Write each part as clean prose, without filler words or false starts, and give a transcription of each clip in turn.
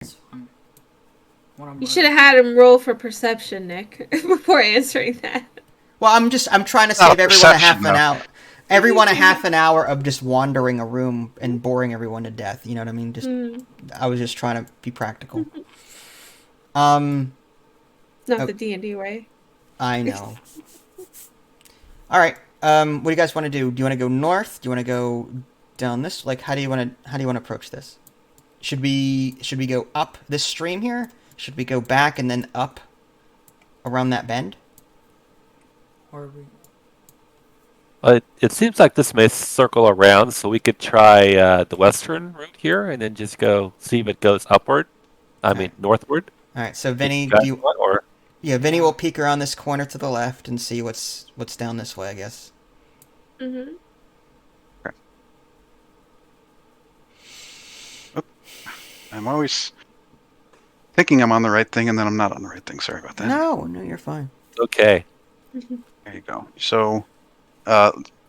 You should have had him roll for perception, Nick, before answering that. Well, I'm trying to save everyone a half an hour. Everyone a half an hour of just wandering a room and boring everyone to death. You know what I mean? I was just trying to be practical. Not the D&D way. I know. All right. What do you guys want to do? Do you want to go north? Do you want to go down this? Like, how do you want to approach this? Should we go up this stream here? Should we go back and then up around that bend? Or it seems like this may circle around, so we could try the western route here, and then just go see if it goes upward. I mean, northward. All right. So Vinny, Vinny will peek around this corner to the left and see what's down this way, I guess. Mm-hmm. Okay. Oh, I'm always thinking I'm on the right thing, and then I'm not on the right thing. Sorry about that. No, you're fine. Okay. There you go. So,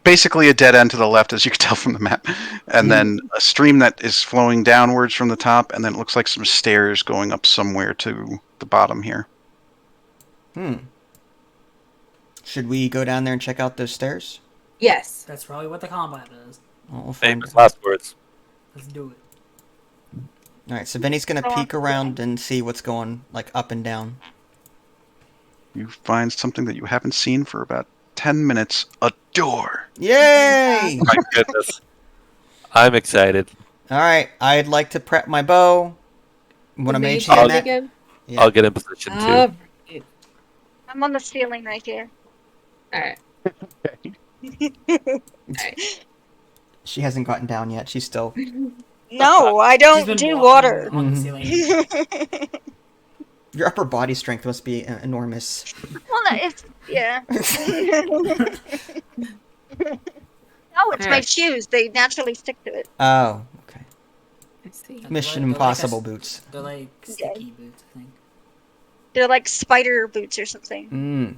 basically a dead end to the left, as you can tell from the map, and then a stream that is flowing downwards from the top, and then it looks like some stairs going up somewhere to the bottom here. Should we go down there and check out those stairs? Yes. That's probably what the combat is. Well, we'll find Famous last words. Let's do it. All right, so Vinny's gonna peek around and see what's going like up and down. You find something that you haven't seen for about 10 minutes. A door. Yay! Oh my goodness. I'm excited. All right, I'd like to prep my bow. Want to mage hand that? Again? Yeah. I'll get in position too. I'm on the ceiling right here. All right. She hasn't gotten down yet. She's still. No, I don't do water. On the ceiling. Your upper body strength must be enormous. Well, no, it's yeah. No, it's my shoes. They naturally stick to it. Oh, okay. I see. Mission Impossible boots. They're like sticky boots, I think. They're like spider boots or something.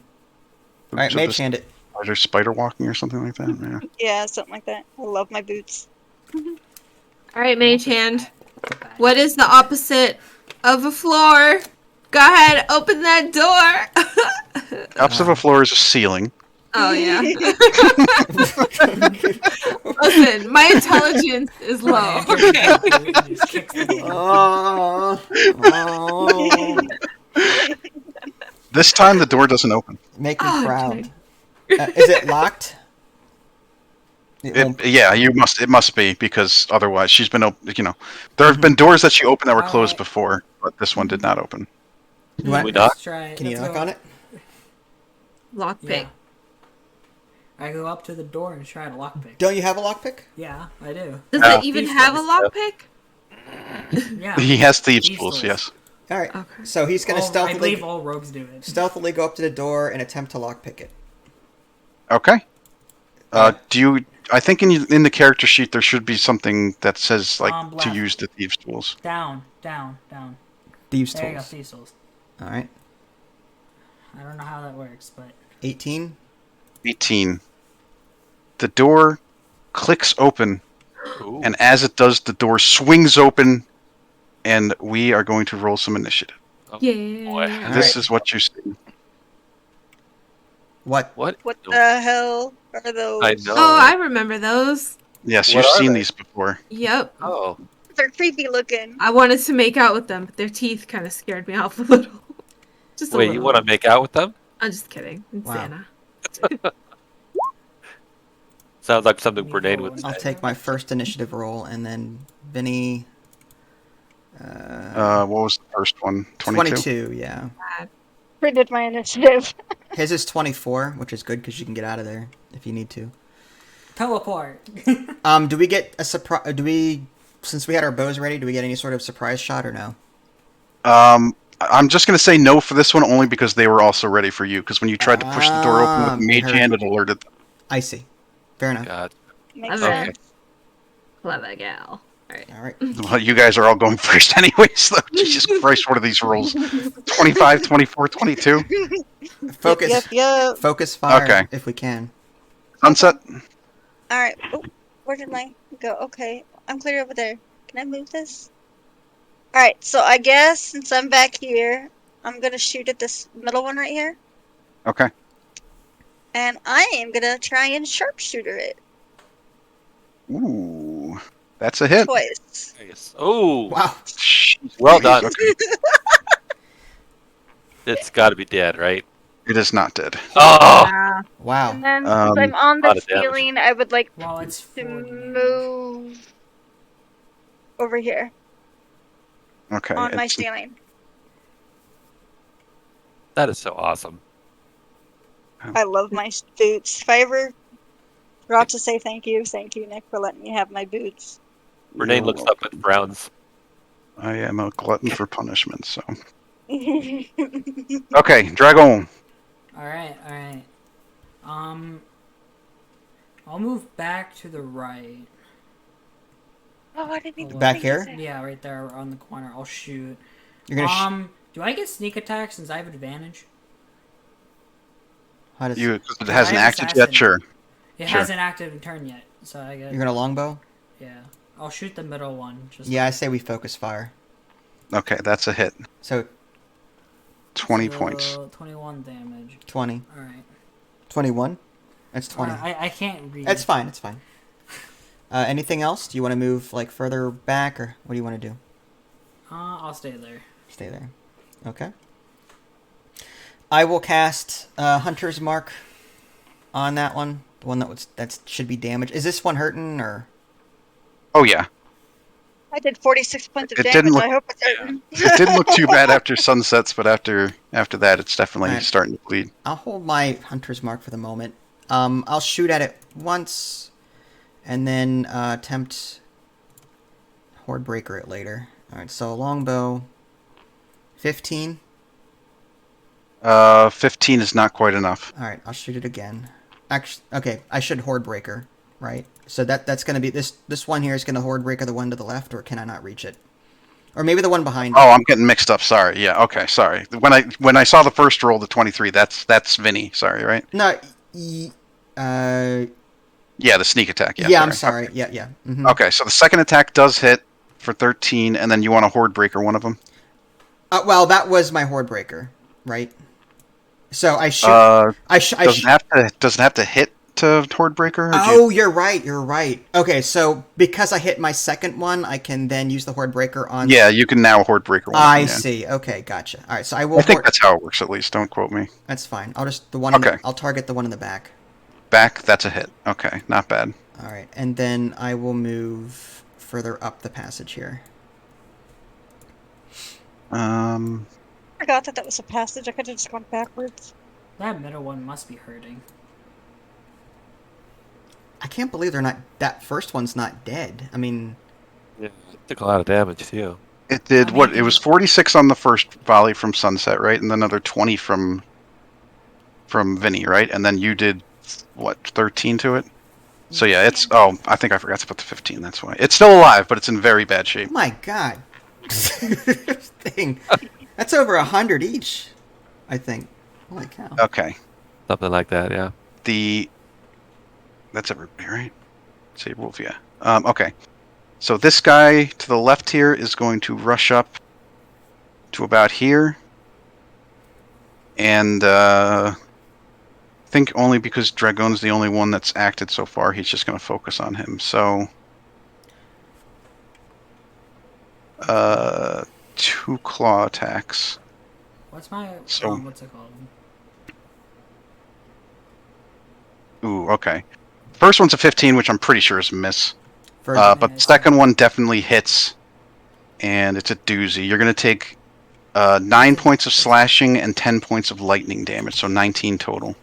All right, mage hand it. Are there spider walking or something like that? Yeah. Yeah, something like that. I love my boots. All right, mage hand. What is the opposite of a floor? Go ahead, open that door. Opposite of a floor is a ceiling. Oh yeah. Listen, my intelligence is low. This time the door doesn't open. Make me proud. Is it locked? Yeah, it must be, because otherwise she's been there have been doors that she opened that were closed before, but this one did not open. Can we knock? Can you knock on it? Lockpick. Yeah. I go up to the door and try to lockpick. Don't you have a lockpick? Yeah, I do. Does it even have a lockpick? Yeah. He has thieves' tools, yes. All right. Okay. So he's gonna I believe all rogues do it. Stealthily go up to the door and attempt to lockpick it. Okay. I think in the character sheet there should be something that says to use the thieves' tools. Down. Thieves' there you go, tools. thieves' tools. All right. I don't know how that works, but 18. 18. The door clicks open, and as it does, the door swings open, and we are going to roll some initiative. Yeah. This is what you see. What? What the hell are those? I know. Oh, I remember those. Yes, What you've are seen they? these before. Yep. Oh. They're creepy looking. I wanted to make out with them, but their teeth kind of scared me off a little. Just a Wait, little. you want to make out with them? I'm just kidding. It's Wow. Santa. Sounds like something Bernard would say. I'll take my first initiative roll, and then Vinny. What was the first one? 22? 22, yeah. Printed my initiative. His is 24, which is good because you can get out of there if you need to. teleport. Do we get a surprise? Since we had our bows ready, do we get any sort of surprise shot or no? I'm just going to say no for this one, only because they were also ready for you. Because when you tried to push the door open with mage hand, it alerted them. I see. Fair enough. God. Makes Okay. sense. Clever gal. All right. Well, you guys are all going first anyways, though. Jesus Christ, what are these rolls? 25, 24, 22? Focus. Yep. Focus fire Okay. if we can. Sunset? Alright. Oh, where did my go? Okay. I'm clear over there. Can I move this? Alright, so I guess since I'm back here, I'm gonna shoot at this middle one right here. Okay. And I am gonna try and sharpshooter it Ooh, that's a hit. twice. Nice. Oh, Wow. Jeez, Well Louise, done. Okay. it's got to be dead, right? It is not dead. Oh, And Wow. then since I'm on lot the of damage. ceiling, I would like Well, it's to 40 damage. move over here Okay. on my it's- ceiling. that is so awesome. I love my boots. If I ever forgot to say thank you, Nick, for letting me have my boots. Renee You're looks up and frowns. I am a glutton for punishment, so. Oh, Okay, Dragon. Alright, alright. I'll move back to the right. I didn't even Back think here? of that. Yeah, right there on the corner. I'll shoot. You're gonna. Do I get sneak attack since I have advantage? How does? It I hasn't have acted assassin. yet, sure. It Sure. hasn't acted in turn yet, so I get. You're gonna longbow? Yeah, I'll shoot the middle one. Just Yeah, I say we focus fire. Okay, that's a hit. So 20 so points. 21 damage. 20. All right. 21. That's 20. I can't read. That's fine. It's fine. Anything else? Do you want to move like further back, or what do you want to do? I'll stay there. Stay there. Okay. I will cast Hunter's Mark on that one. The one that should be damaged. Is this one hurting or? Oh, yeah. I did 46 points of It damage. didn't look- I hope it's hurting. It didn't look too bad after sunsets, but after that, it's definitely Alright. starting to bleed. I'll hold my Hunter's Mark for the moment. I'll shoot at it once, and then attempt Hordebreaker it later. All right. So longbow. 15. 15 is not quite enough. All right. I'll shoot it again. Actually, okay. I should Hordebreaker, right? So that's gonna be this one here is gonna Hordebreaker the one to the left, or can I not reach it? Or maybe the one behind. Oh, I'm getting mixed up. Sorry. Yeah. Okay. Sorry. When I saw the first roll, the 23, that's Vinny. Sorry. Right. No. Yeah. The sneak attack. Yeah. Yeah. I'm sorry. Yeah. Yeah. Mhm. Okay. So the second attack does hit for 13, and then you want a horde breaker one of them. Well, that was my Hordebreaker, right? So I shoot. Doesn't have to hit to horde breaker. Oh, you're right. You're right. Okay, so because I hit my second one, I can then use the Hordebreaker on. Yeah, you can now horde breaker one. I of them, see. Okay, gotcha. All right, so I will. I think that's how it works. At least, don't quote me. That's fine. I'll just the one. Okay. I'll target the one in the back. Back. That's a hit. Okay, not bad. All right, and then I will move further up the passage here. I forgot that was a passage. I could have just gone backwards. That middle one must be hurting. I can't believe they're not. That first one's not dead. I mean, Yeah, it took a lot of damage too. It did I what? mean- It was 46 on the first volley from Sunset, right, and then another 20 from Vinny, right, and then you did what 13 to it. So yeah, it's. Oh, I think I forgot to put the 15. That's why it's still alive, but it's in very bad shape. oh my God, thing. That's over 100 each. I think. Holy cow. Okay. Something like that, yeah. That's everybody, right? Saber Wolf, yeah. Okay. So this guy to the left here is going to rush up to about here. And I think only because Dragon's the only one that's acted so far, he's just going to focus on him. So 2 claw attacks. What's my So- what's it called? Ooh, okay. First one's a 15, which I'm pretty sure is a miss. First, But the second one definitely hits, and it's a doozy. You're going to take 9 points of slashing and 10 points of lightning damage, so 19 total.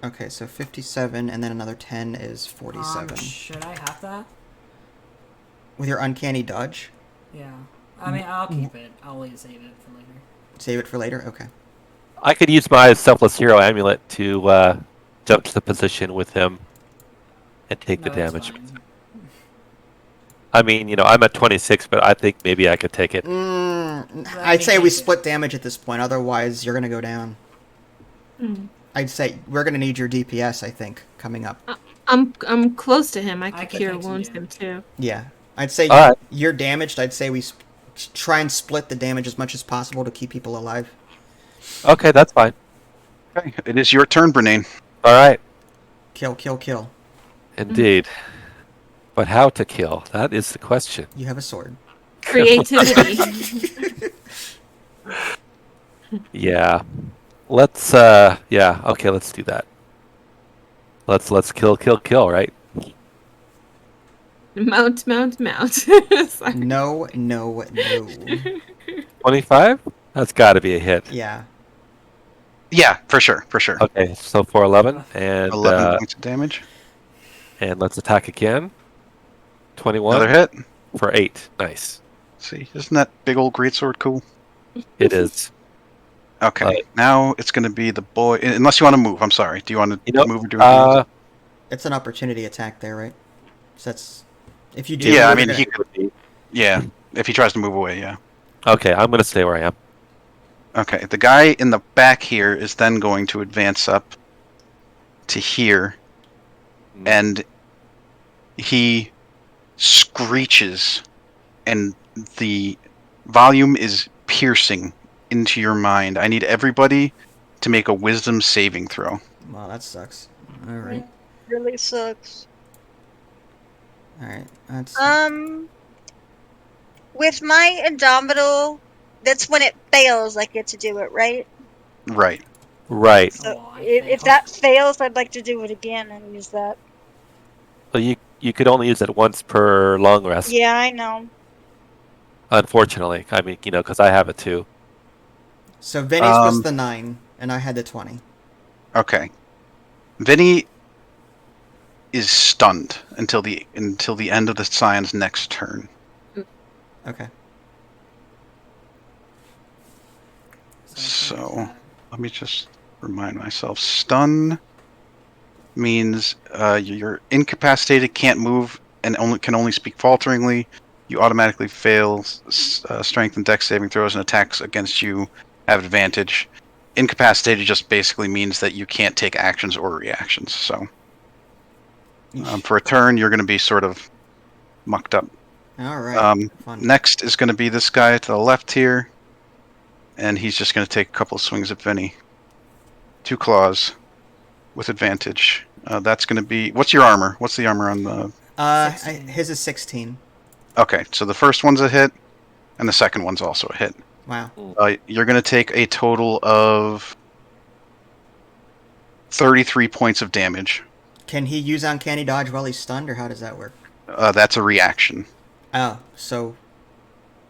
okay, so 57, and then another 10 is 47. Should I have that? With your uncanny dodge, Yeah. I mean, I'll keep it. I'll save it for later. save it for later. Okay. I could use my Selfless Hero Amulet to jump to the position with him and take the No, that's damage. fine. I mean, I'm at 26, but I think maybe I could take it. I'd say we split damage at this point. Otherwise, you're gonna go down. I'd say we're gonna need your DPS. I think coming up. I'm close to him. I I could could cure take some wounds him damage. too. Yeah, I'd say Alright. you're damaged. I'd say we try and split the damage as much as possible to keep people alive. Okay, that's fine. Okay, it is your turn, Bernane. All right. Kill, kill, kill. Indeed. But how to kill? That is the question. You have a sword. Creativity. Yeah. Let's yeah, okay, let's do that. Let's kill, right? Mount. Sorry. No, no, no. 25? That's got to be a hit. Yeah. Yeah, for sure. Okay, so for 11 and 11 points of damage. and let's attack again. 21 Another hit. for 8. Nice. See, isn't that big old greatsword cool? It is. Okay, now it's going to be the boy. Unless you want to move, I'm sorry. Do you want to move or do anything else? It's an opportunity attack there, right? So that's if you do. Yeah, I you're mean, gonna- he could be. Yeah, if he tries to move away, yeah. Okay, I'm going to stay where I am. Okay, the guy in the back here is then going to advance up to here, and he screeches, and the volume is piercing into your mind. I need everybody to make a wisdom saving throw. Wow, that sucks. All right, Really sucks. all right. That's With my Indomitable, that's when it fails, I get to do it, right? Right. Right. So Oh, I if failed. that fails, I'd like to do it again and use that. Well, you could only use it once per long rest, Yeah, I know. unfortunately. I mean, because I have it too. so. Vinny's was the 9, and I had the 20. Okay. Vinny is stunned until the end of the Scion's next turn. Okay. So let me just remind myself. Stun means you're incapacitated, can't move, and can only speak falteringly. You automatically fail strength and dex saving throws, and attacks against you have advantage. Incapacitated just basically means that you can't take actions or reactions. So for a turn, you're going to be sort of mucked up. All right. Fun. Next is going to be this guy to the left here, and he's just going to take a couple of swings at Vinny. 2 claws with advantage. That's going to be. What's your armor? What's the armor on the? His is 16. Okay, so the first one's a hit, and the second one's also a hit. Wow. You're going to take a total of 33 points of damage. Can he use uncanny dodge while he's stunned, or how does that work? That's a reaction. Oh, so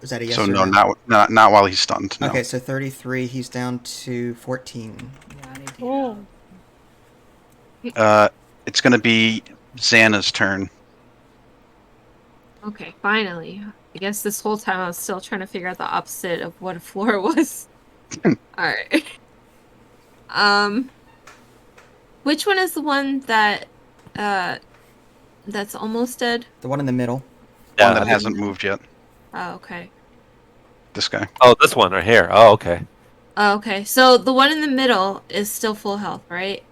is that a yes So or no, no? not while he's stunned. No. Okay, so 33. He's down to 14. Yeah, I need to get Oh. out. It's going to be Xana's turn. Okay, finally. I guess this whole time I was still trying to figure out the opposite of what a floor was. Alright. Which one is the one that that's almost dead? The one in the middle. Yeah. One that hasn't moved yet. Oh, okay. This guy. Oh, this one right here. Oh, okay. Oh, okay. So the one in the middle is still full health, right?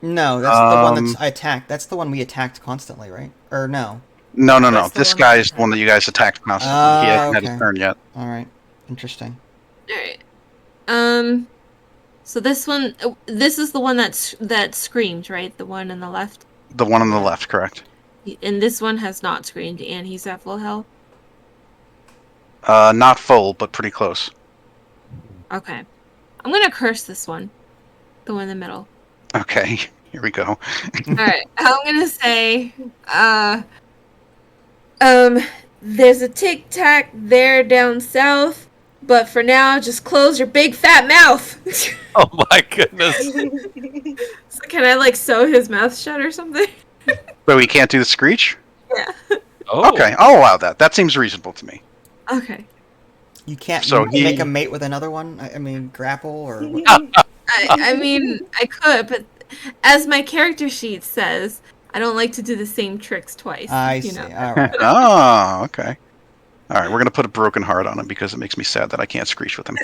No, that's the one that's I attacked. That's the one we attacked constantly, right? Or no? No. That's the This one guy that is the one that you guys attacked constantly. He hasn't had his okay. turn yet. All right. Interesting. Alright. So this one, this is the one that screamed, right? The one on the left? The one on the left, correct? And this one has not screamed, and he's at full health? Not full, but pretty close. Okay. I'm gonna curse this one. The one in the middle. Okay, here we go. Alright, I'm gonna say, there's a tic tac there down south, but for now, just close your big fat mouth. Oh my goodness. So can I sew his mouth shut or something? But we can't do the screech? Yeah. Oh. Okay, I'll allow that. That seems reasonable to me. Okay. You can't So make a mate with another one? I mean, grapple or what? I mean, I could, but as my character sheet says, I don't like to do the same tricks twice. I you see. know? All right. Oh, okay. All right, we're gonna put a broken heart on him because it makes me sad that I can't screech with him.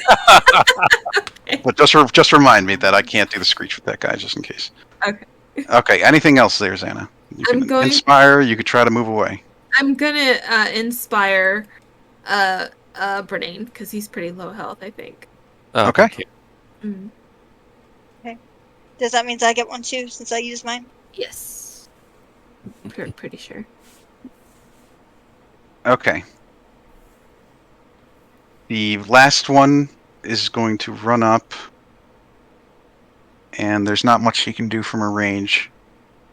But just remind me that I can't do the screech with that guy, just in case. Okay. Okay. Anything else there, Xana? You I'm can going- inspire. You could try to move away. I'm gonna inspire Bernane, because he's pretty low health, I think. Oh, Okay. thank you. Mm. Does that mean I get one too since I used mine? Yes. Pretty sure. Okay. The last one is going to run up, and there's not much he can do from a range.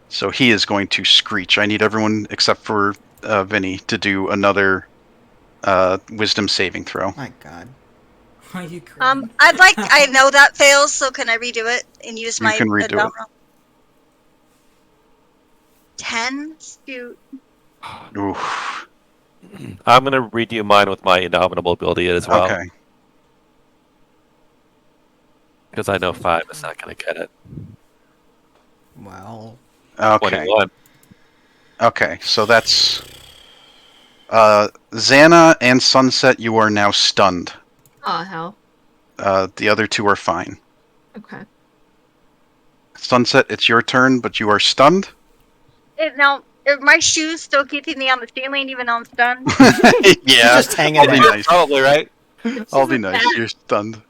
So he is going to screech. I need everyone except for Vinny to do another wisdom saving throw. My God. Are you crazy? I know that fails, so can I redo it and use You my can redo it. abdominal? 10? Shoot. Oof. I'm gonna redo mine with my indomitable ability as well. Okay. Because I know 5 is not gonna get it. Well, Okay. 21. Okay. So that's Xana and Sunset. You are now stunned. Oh, hell. The other two are fine. Okay. Sunset, it's your turn, but you are stunned. Now, are my shoes still keeping me on the ceiling even though I'm stunned? Yeah. just hanging I'll be there. nice. Probably, right? I'll be nice. You're stunned.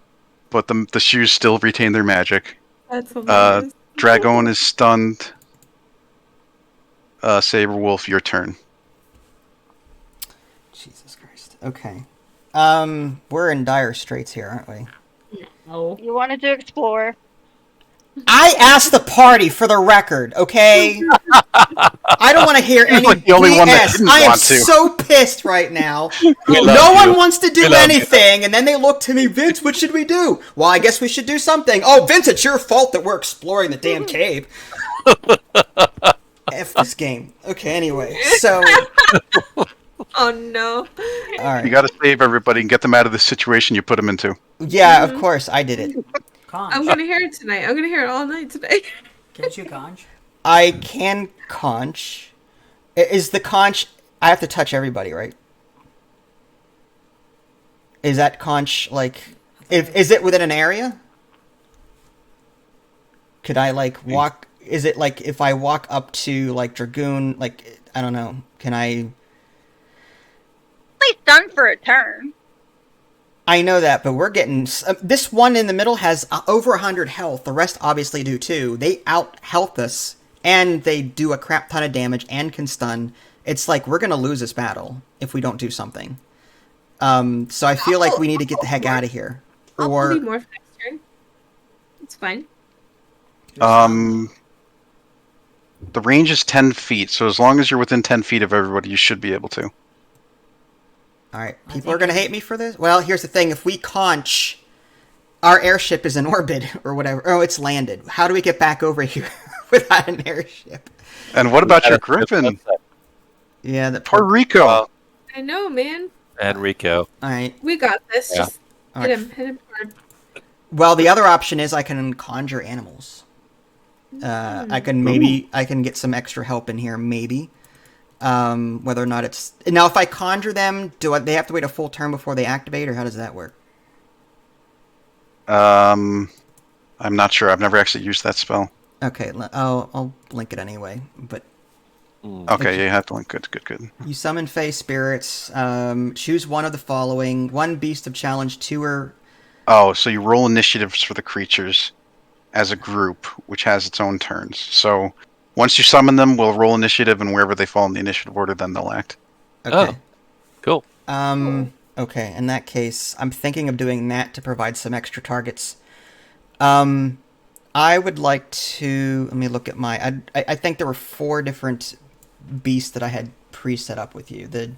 But the shoes still retain their magic. That's hilarious. Dragon is stunned. Saber Wolf, your turn. Jesus Christ. Okay. We're in dire straits here, aren't we? No. You wanted to explore. I asked the party for the record, okay? I don't want to hear any like the only one that BS. didn't I am want to. so pissed right now. We love No one you. wants to do We love you. anything, and then they look to me, Vince, what should we do? Well, I guess we should do something. Oh, Vince, it's your fault that we're exploring the damn cave. F this game. Okay, anyway, so... Oh, no. All right. You got to save everybody and get them out of the situation you put them into. Yeah, of course, I did it. Conch. I'm gonna hear it tonight. I'm gonna hear it all night today. Can't you conch? I can conch. Is the conch... I have to touch everybody, right? Is that conch, like... Is it within an area? Could I, like, walk... Is it, like, if I walk up to, like, Dragoon, like, I don't know, can I... Only stunned for a turn. I know that, but we're getting... this one in the middle has over 100 health. The rest obviously do, too. They out-health us, and they do a crap ton of damage and can stun. It's like, we're gonna lose this battle if we don't do something. So I feel like we need to get the heck out of here. I'll Or... be more next turn. It's fine. The range is 10 feet, so as long as you're within 10 feet of everybody, you should be able to. Alright, people are gonna hate me for this? Well, here's the thing. If we conch, our airship is in orbit, or whatever. Oh, it's landed. How do we get back over here without an airship? And what about your Griffin? Yeah, that Puerto Rico. I know, man. And Rico. Alright. We got this. Yeah. Just hit him hard. Well, the other option is I can conjure animals. I can get some extra help in here, maybe. Whether or not it's... Now, if I conjure them, they have to wait a full turn before they activate, or how does that work? I'm not sure. I've never actually used that spell. Okay, I'll link it anyway, but... Okay, you have to link. Good. You summon Fey spirits. Choose one of the following. 1 beast of challenge, 2 or... Oh, so you roll initiatives for the creatures as a group, which has its own turns. So once you summon them, we'll roll initiative, and wherever they fall in the initiative order, then they'll act. Okay. Oh, cool. Okay, in that case, I'm thinking of doing that to provide some extra targets. I would like to... Let me look at my... I think there were 4 different beasts that I had pre-set up with you. The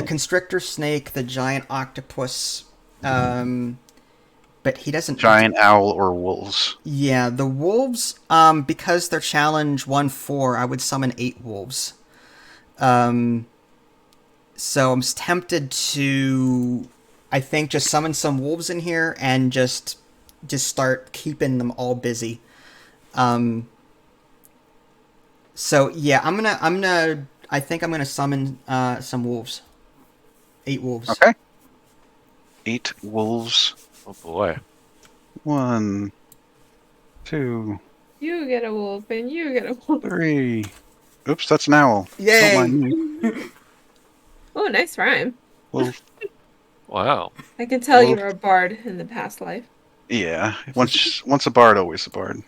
constrictor snake, the giant octopus, but he doesn't... Giant owl or wolves. Yeah, the wolves, because they're challenge 1/4, I would summon 8 wolves. So I'm tempted to, I think, just summon some wolves in here and just start keeping them all busy. So yeah, I think I'm gonna summon some wolves. 8 wolves. Okay. 8 wolves. Oh boy. 1, 2, You get a wolf, and you get a wolf. 3. Oops, that's an owl. Yay! Don't mind me. Oh, nice rhyme. Well, Wow. I can tell you Well- were a bard in the past life. yeah. Once a bard, always a bard.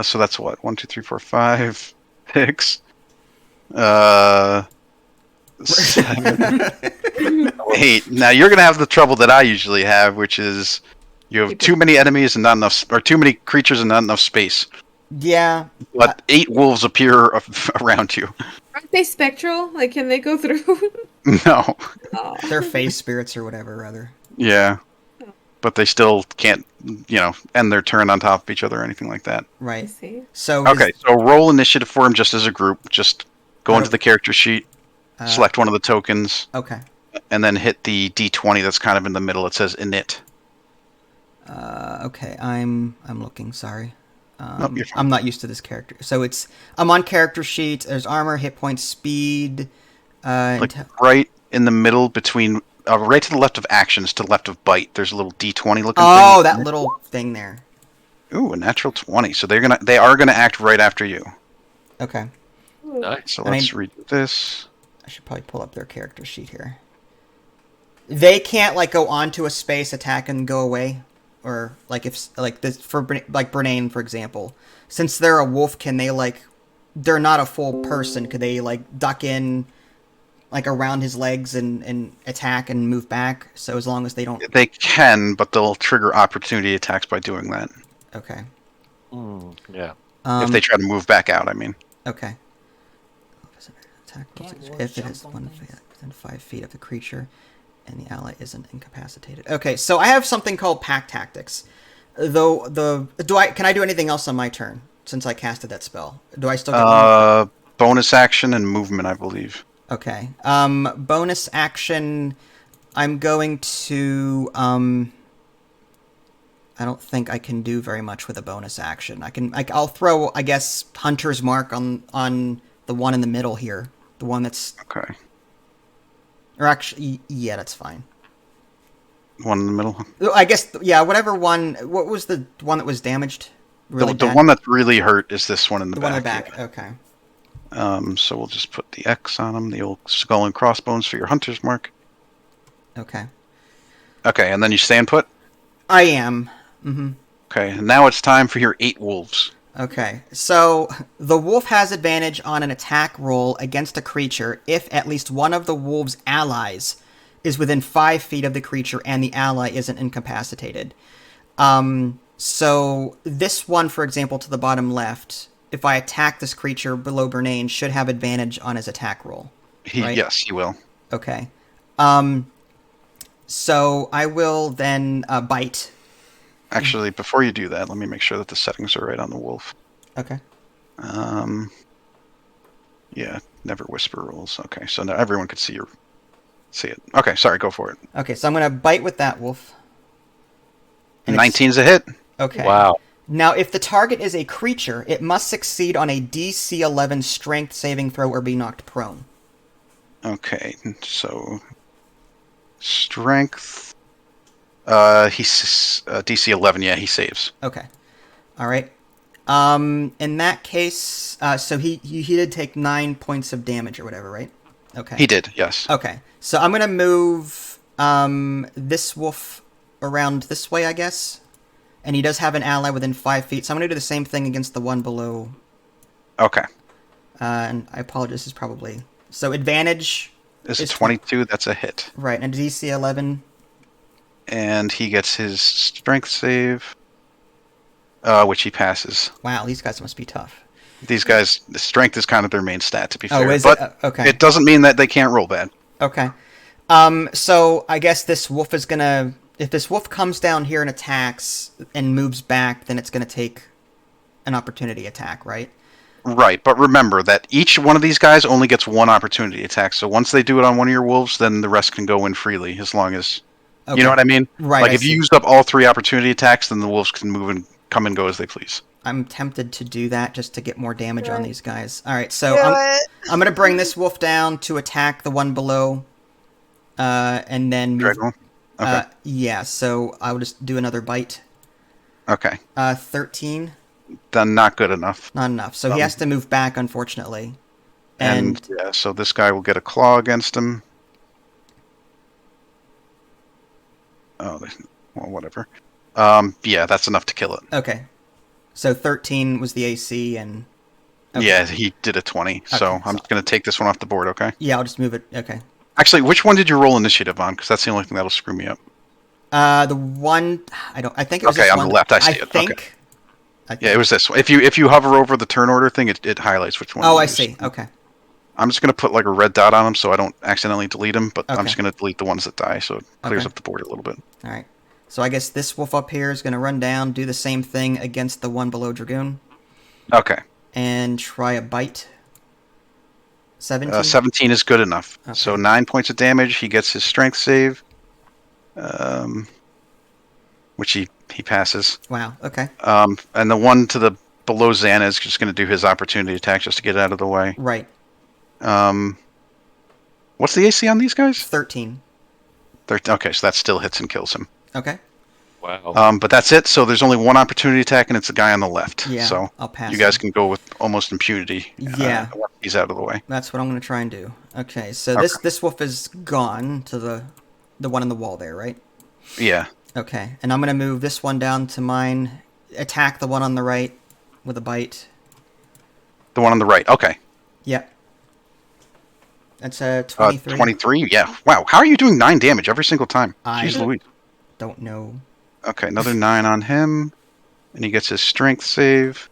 So that's what? 1, 2, 3, 4, 5, 6. 7, 8. Now you're gonna have the trouble that I usually have, which is you have too many enemies and not enough, or too many creatures and not enough space. Yeah. But 8 wolves appear around you. Aren't they spectral? Like, can they go through? No. Oh. They're phase spirits or whatever, rather. Yeah. But they still can't, end their turn on top of each other or anything like that. I Right. see. So Okay, so roll initiative for him just as a group. Just go How into do- the character sheet, Uh, select one of the tokens, Okay. and then hit the D20 that's kind of in the middle. It says init. Okay. I'm looking. Sorry. Nope, you're fine. I'm not used to this character. So I'm on character sheet. There's armor, hit points, speed. Like right in the middle between, right to the left of actions, to the left of bite. There's a little D20 looking Oh, thing. that little thing there. Ooh, a natural 20. So they are gonna act right after you. Okay. Nice. So I mean- let's redo this. I should probably pull up their character sheet here. They can't go onto a space, attack, and go away, or if this for Brenane, for example. Since they're a wolf, can they they're not a full person? Could they duck in, around his legs and attack and move back? So as long as they don't. They can, but they'll trigger opportunity attacks by doing that. Okay. Yeah. If they try to move back out, I mean. Okay. Attack Can't wolves if it jump is on within things? 5 feet of the creature, and the ally isn't incapacitated. Okay, so I have something called pack tactics. Though can I do anything else on my turn since I casted that spell? Do I still get one? Bonus action and movement, I believe. Okay. Bonus action. I'm going to. I don't think I can do very much with a bonus action. I'll throw, I guess, Hunter's Mark on the one in the middle here. The one that's. Okay. Or actually, yeah, that's fine. One in the middle. I guess, yeah, whatever one. What was the one that was damaged? Really The bad? one that's really hurt is this one in the The back. one in the back. Okay. So we'll just put the X on him, the old skull and crossbones for your hunter's mark. Okay. Okay, and then you stand put. I am. Mm-hmm. Okay, and now it's time for your 8 wolves. Okay, so the wolf has advantage on an attack roll against a creature if at least one of the wolf's allies is within 5 feet of the creature and the ally isn't incapacitated. So this one, for example, to the bottom left, if I attack this creature below Bernane, should have advantage on his attack roll. Right? Yes, he will. Okay. So I will then bite. Actually, before you do that, let me make sure that the settings are right on the wolf. Okay. Yeah, never whisper rules. Okay, so now everyone could see it. Okay, sorry, go for it. Okay, so I'm going to bite with that wolf. And 19's a hit. Okay. Wow. Now, if the target is a creature, it must succeed on a DC 11 strength saving throw or be knocked prone. Okay, so strength. He's DC 11. Yeah, he saves. Okay. All right. In that case, so he did take 9 points of damage or whatever, right? Okay. He did. Yes. Okay. So I'm gonna move this wolf around this way, I guess. And he does have an ally within 5 feet, so I'm gonna do the same thing against the one below. Okay. And I apologize. This is probably so advantage. Is it It's 22? That's a hit. Right, and DC 11. And he gets his strength save, which he passes. Wow, these guys must be tough. These guys, the strength is kind of their main stat, to be fair. Is but it? Okay. it doesn't mean that they can't roll bad. Okay. So I guess this wolf is gonna. If this wolf comes down here and attacks and moves back, then it's gonna take an opportunity attack, right? Right, but remember that each one of these guys only gets one opportunity attack. So once they do it on one of your wolves, then the rest can go in freely, as long as Okay. you know what I mean. Right. Like I if you see. used up all 3 opportunity attacks, then the wolves can move and come and go as they please. I'm tempted to do that just to get more damage on Right. these guys. All right, so Do I'm it. gonna bring this wolf down to attack the one below, and then move. Dragon. Okay. Yeah. So I will just do another bite. Okay. 13. Then not good enough. Not enough. So he has to move back, unfortunately. And yeah, so this guy will get a claw against him. well, whatever. Yeah, that's enough to kill it. Okay. So 13 was the AC, and okay. Yeah, he did a 20. So Okay, I'm just going to take this one off the board, okay? Yeah, I'll just move it. Okay. Actually, which one did you roll initiative on? Because that's the only thing that'll screw me up. The one I think it was Okay, this on one. the left, I see it. Think. Okay. I think. Yeah, it was this one. If you hover over the turn order thing, it highlights which one. Oh, you I use. see. Okay. I'm just going to put like a red dot on them so I don't accidentally delete them, but I'm Okay. just going to delete the ones that die so it clears Okay. up the board a little bit. All right. So I guess this wolf up here is going to run down, do the same thing against the one below Dragoon, Okay. and try a bite. 17? 17 is good enough. Okay. So 9 points of damage. He gets his strength save, which he passes. Wow. Okay. And the one to the below Xana is just going to do his opportunity attack just to get it out of the way. Right. What's the AC on these guys? 13. 13. Okay, so that still hits and kills him. Okay. Wow. But that's it. So there's only one opportunity attack, and it's the guy on the left. Yeah, So I'll pass you guys him. can go with almost impunity. Yeah. Once he's out of the way. That's what I'm going to try and do. Okay. So Okay. this wolf is gone to the one on the wall there, right? Yeah. Okay. And I'm going to move this one down to mine, attack the one on the right with a bite. The one on the right. Okay. Yep. That's a 23. 23. Yeah. Wow. How are you doing 9 damage every single time? I- Jeez Louise. Don't know. Okay, another 9 on him, and he gets his strength save.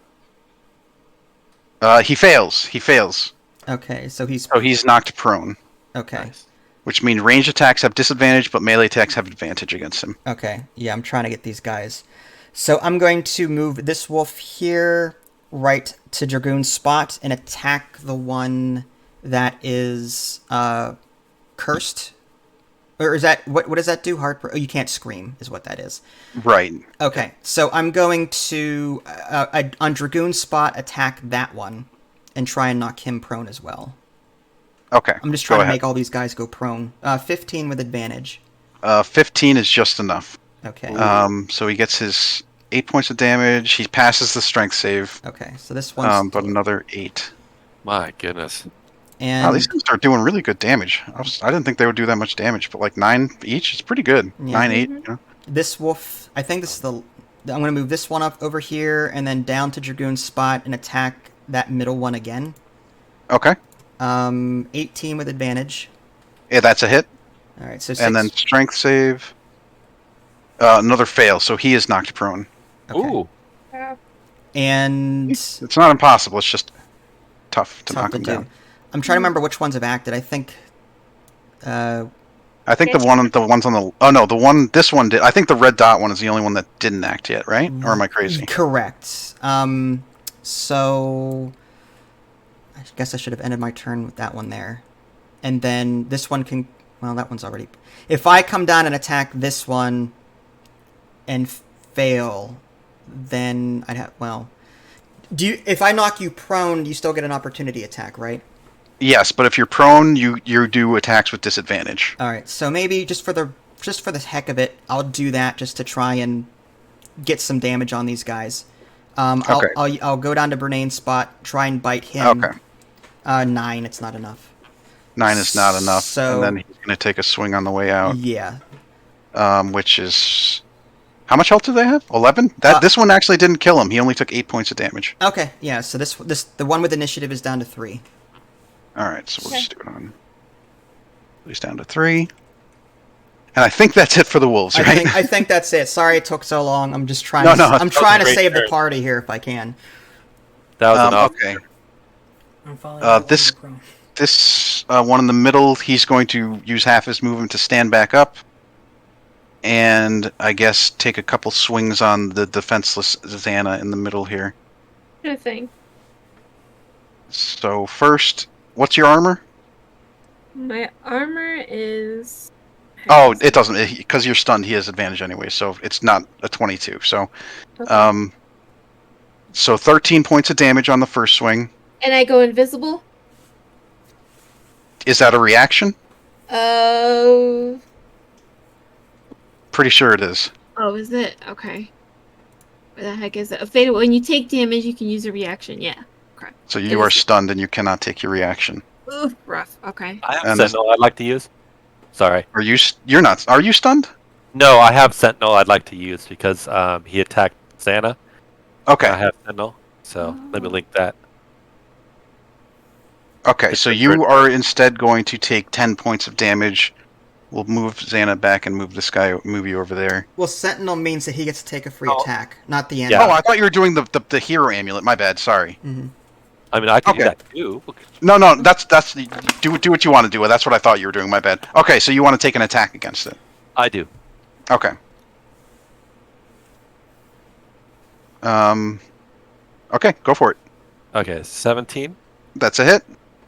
He fails. He fails. Okay. So he's So he's knocked prone, okay. Nice. which means ranged attacks have disadvantage, but melee attacks have advantage against him. Okay. Yeah, I'm trying to get these guys. So I'm going to move this wolf here right to Dragoon's spot and attack the one that is cursed. Or is that what does that do? Oh, you can't scream is what that is. Right. Okay. So I'm going to on Dragoon's spot attack that one and try and knock him prone as well. Okay. I'm just go trying to ahead. make all these guys go prone. 15 with advantage. 15 is just enough. Okay. So he gets his 8 points of damage. He passes the strength save, Okay. So this one's but another 8. My goodness. and Wow, these things are doing really good damage. I didn't think they would do that much damage, but like 9 each is pretty good. Yeah. 9, 8. You know? this wolf. I think this is I'm going to move this one up over here and then down to Dragoon's spot and attack that middle one again. Okay. 18 with advantage. Yeah, that's a hit. All right. So 6. And then strength save. Another fail, so he is knocked prone. Okay. Ooh. And It's not impossible. It's just tough to tough knock to him do. down. I'm trying to remember which ones have acted. I think. I think the ones on the this one did. I think the red dot one is the only one that didn't act yet, right? Or am I crazy? Correct. So I guess I should have ended my turn with that one there, and then this one can. Well, that one's already. If I come down and attack this one, and fail, then I'd have. Well, if I knock you prone, you still get an opportunity attack, right? Yes, but if you're prone, you do attacks with disadvantage. All right. So maybe just for the heck of it, I'll do that just to try and get some damage on these guys. Okay. I'll go down to Bernane's spot, try and bite him. Okay. 9. It's not enough. 9 is not enough, So- and then he's going to take a swing on the way out, Yeah. which is how much health do they have? 11. Uh, This one actually didn't kill him. He only took 8 points of damage. Okay. Yeah. So the one with initiative is down to 3. All right, so we'll just do it on. He's down to 3. And I think that's it for the wolves, right? I think that's it. Sorry it took so long. I'm just trying. No, to, no, I'm that trying was to a great save the turn. party here if I can. That was an awesome. Okay. I'm following that this- one prone. This one in the middle, he's going to use half his movement to stand back up, and I guess take a couple swings on the defenseless Xana in the middle here. Kind of thing. So first, what's your armor? My armor is. Oh, it doesn't, because you're stunned. He has advantage anyway, so it's not a 22. So, Okay. so 13 points of damage on the first swing. And I go invisible. Is that a reaction? Oh. Pretty sure it is. Oh, is it? Okay. Where the heck is it? A fatal. When you take damage, you can use a reaction. Yeah. Okay. So you are stunned, and you cannot take your reaction. Ooh, rough. Okay. I have and Sentinel I'd like to use. Sorry. Are you? You're not. Are you stunned? No, I have Sentinel I'd like to use because he attacked Xana. Okay. I have Sentinel, so let me link that. Okay, It's so the you third are instead going to take 10 points of damage. We'll move Xana back and move this guy, move you over there. Well, Sentinel means that he gets to take a free Oh. attack, not the Yeah. enemy. Oh, I thought you were doing the hero amulet. My bad. Sorry. Hmm. I mean, I could do Okay. that too. No, that's do what you want to do. That's what I thought you were doing. My bad. Okay, so you want to take an attack against it. I do. Okay. Okay, go for it. Okay, 17. That's a hit.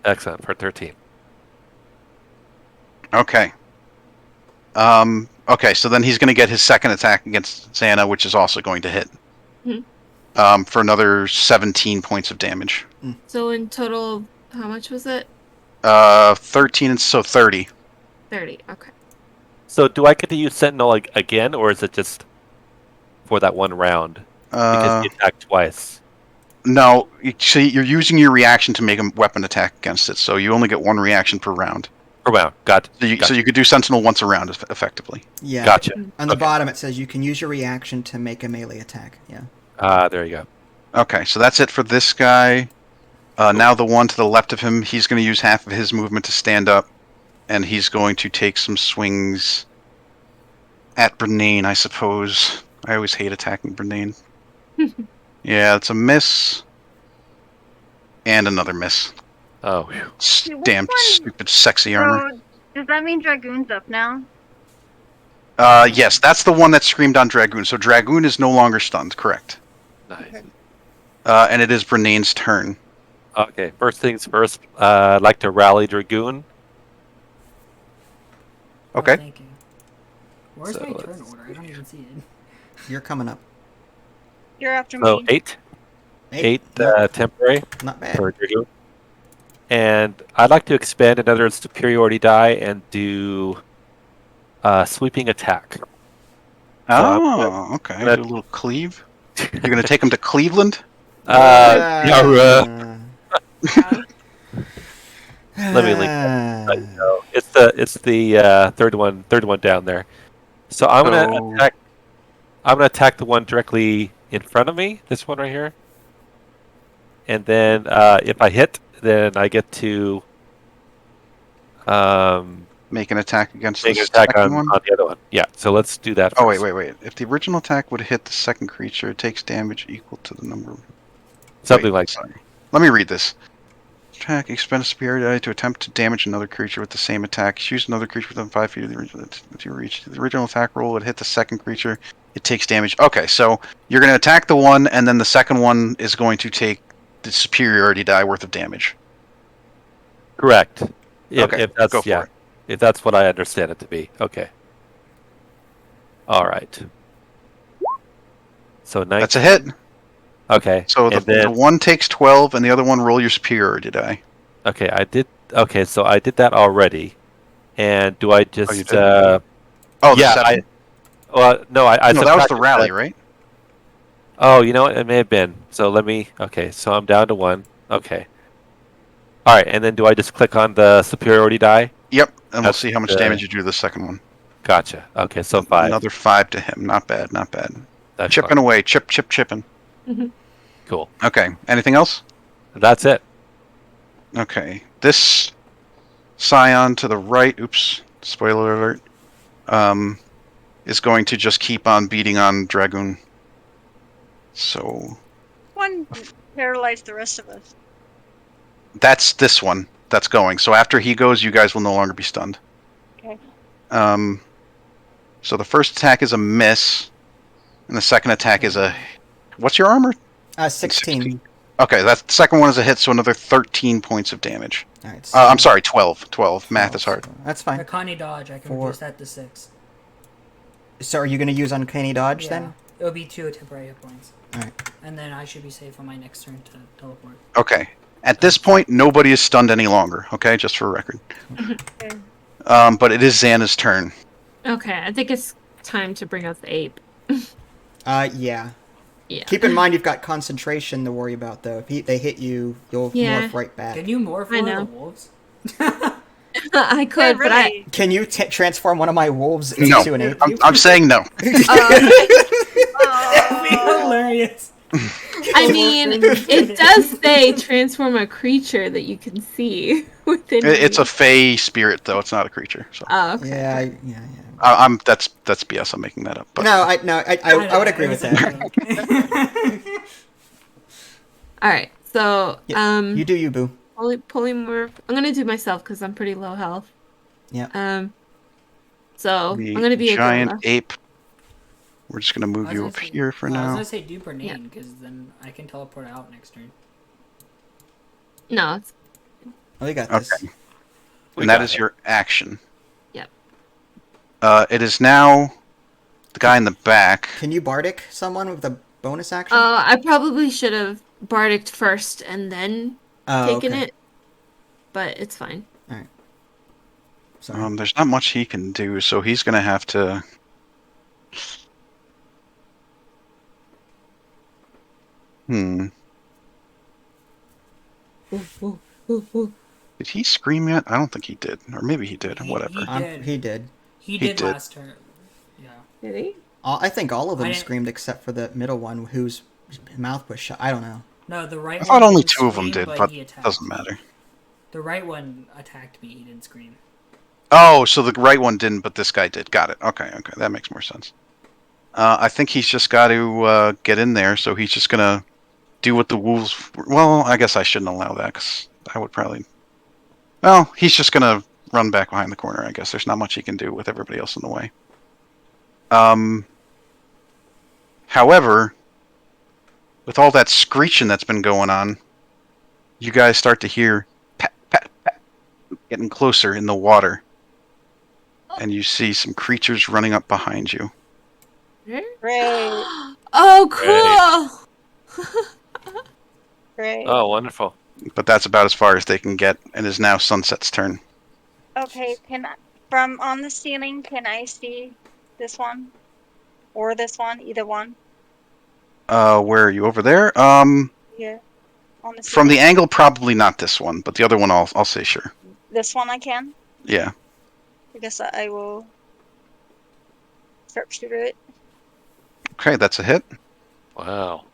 Excellent for 13. Okay. Okay, so then he's going to get his second attack against Xana, which is also going to hit. For another 17 points of damage. So in total, how much was it? 13 and so 30. 30. Okay. So do I get to use Sentinel again, or is it just for that one round? Because he attacked twice. No, you're using your reaction to make a weapon attack against it, so you only get one reaction per round. Per round. Gotcha. So you could do Sentinel once a round, effectively. Yeah. Gotcha. On the bottom, it says you can use your reaction to make a melee attack. Yeah. There you go. Okay, so that's it for this guy. Now the one to the left of him, he's going to use half of his movement to stand up, and he's going to take some swings at Bernane, I suppose. I always hate attacking Bernane. Yeah, it's a miss. And another miss. Oh, whew. Damn stupid sexy armor. So, does that mean Dragoon's up now? Yes, that's the one that screamed on Dragoon. So Dragoon is no longer stunned, correct. Nice. And it is Bernane's turn. Okay, first things first, I'd like to rally Dragoon. Okay. Oh, thank you. Where's So my turn let's order? I don't even see it. You're coming up. You're after So me. 8. 8 Yep, temporary not bad. for Dragoon. And I'd like to expand another superiority die and do sweeping attack. Oh, okay. gonna- Do a little cleave. You're going to take him to Cleveland? Yeah, let me link Uh, no, it's the third one down there. So I'm gonna attack. I'm gonna attack the one directly in front of me. This one right here. And then if I hit, then I get to Make an attack against make the an attack second on one? the other one. Yeah. So let's do that. Oh, First. wait. If the original attack would hit the second creature, it takes damage equal to the number. Something Wait, like that. sorry. Let me read this. Attack, expend a superiority die to attempt to damage another creature with the same attack. Choose another creature within 5 feet of the original to reach. The original attack roll would hit the second creature. It takes damage. Okay, so you're going to attack the one, and then the second one is going to take the superiority die worth of damage. Correct. Okay, If that's go for it. If that's what I understand it to be. Okay. All right. So 19. That's a hit. Okay. So and the then, one takes 12, and the other one roll your superiority die. okay, I did. Okay, so I did that already. And do I just? you did? Oh, the yeah. 7? No, I No, that was the subtracted rally, that. right? Oh, you know what? It may have been. So let me. Okay, so I'm down to 1. Okay. All right, and then do I just click on the superiority die? Yep, and we'll That's see how much the- damage you do to the second one. Gotcha. Okay, so 5. Another 5 to him. Not bad, not bad. That's Chipping fine. away. Chipping. Cool. Okay, anything else? That's it. Okay, this Scion to the right, oops, spoiler alert, is going to just keep on beating on Dragoon. So, One paralyzed the rest of us. that's this one that's going. So after he goes, you guys will no longer be stunned. Okay. So the first attack is a miss, and the second attack is a... What's your armor? 16. Okay, that second one is a hit, so another 13 points of damage. All right, I'm sorry, 12. 12. Math is hard. That's fine. Uncanny dodge, I can 4. reduce that to 6. So are you going to use Uncanny Dodge then? It'll be 2 temporary hit points. Alright. And then I should be safe on my next turn to teleport. Okay. At this point, nobody is stunned any longer, okay? Just for record. Okay. But it is Xana's turn. Okay, I think it's time to bring out the ape. Yeah. Yeah. Keep in mind you've got concentration to worry about, though. If they hit you, you'll Yeah. morph right back. Can you morph I one know. of the wolves? I could, but I. really. Can you transform one of my wolves No. into an ape? I'm saying no. That'd be hilarious. I mean, it does say transform a creature that you can see within. It's you. a fey spirit, though. It's not a creature. So Oh, okay. Yeah. I'm that's BS. I'm making that up. But I would agree with that. All right. So, You do you, boo. polymorph. I'm gonna do myself because I'm pretty low health. Yeah. So the I'm gonna be giant a gorilla. ape. We're just gonna move you up here for I was now. gonna say do Bernane, because then I can teleport out next turn. No, it's Oh, you got this. Okay. And that is your action. Yep. It is now the guy in the back. Can you bardic someone with a bonus action? I probably should have bardicked first and then taken it, but it's fine. All right. Sorry. There's not much he can do, so he's gonna have to. Did he scream yet? I don't think he did, or maybe he did. Whatever. He did. He did last turn. Yeah. Did he? I think all of them I didn't- screamed except for the middle one whose mouth was shut. I don't know. No, the right I one. thought only didn't 2 of them scream, did, but he it attacked. doesn't matter. The right one attacked me. He didn't scream. Oh, so the right one didn't, but this guy did. Got it. Okay, that makes more sense. I think he's just got to get in there, so he's just gonna do what the wolves. Well, I guess I shouldn't allow that because I would probably. Well, he's just gonna run back behind the corner. I guess there's not much he can do with everybody else in the way. However, with all that screeching that's been going on, you guys start to hear pat, pat, pat, getting closer in the water. And you see some creatures running up behind you. Great. Oh, cool! Great. Oh, wonderful. But that's about as far as they can get, and is now Sunset's turn. Okay, from on the ceiling, can I see this one? Or this one? Either one? Where are you? Over there? Yeah. On the From ceiling. the angle, probably not this one, but the other one I'll say sure. This one I can? Yeah. I guess I will sharpshooter it. Okay, that's a hit. Wow.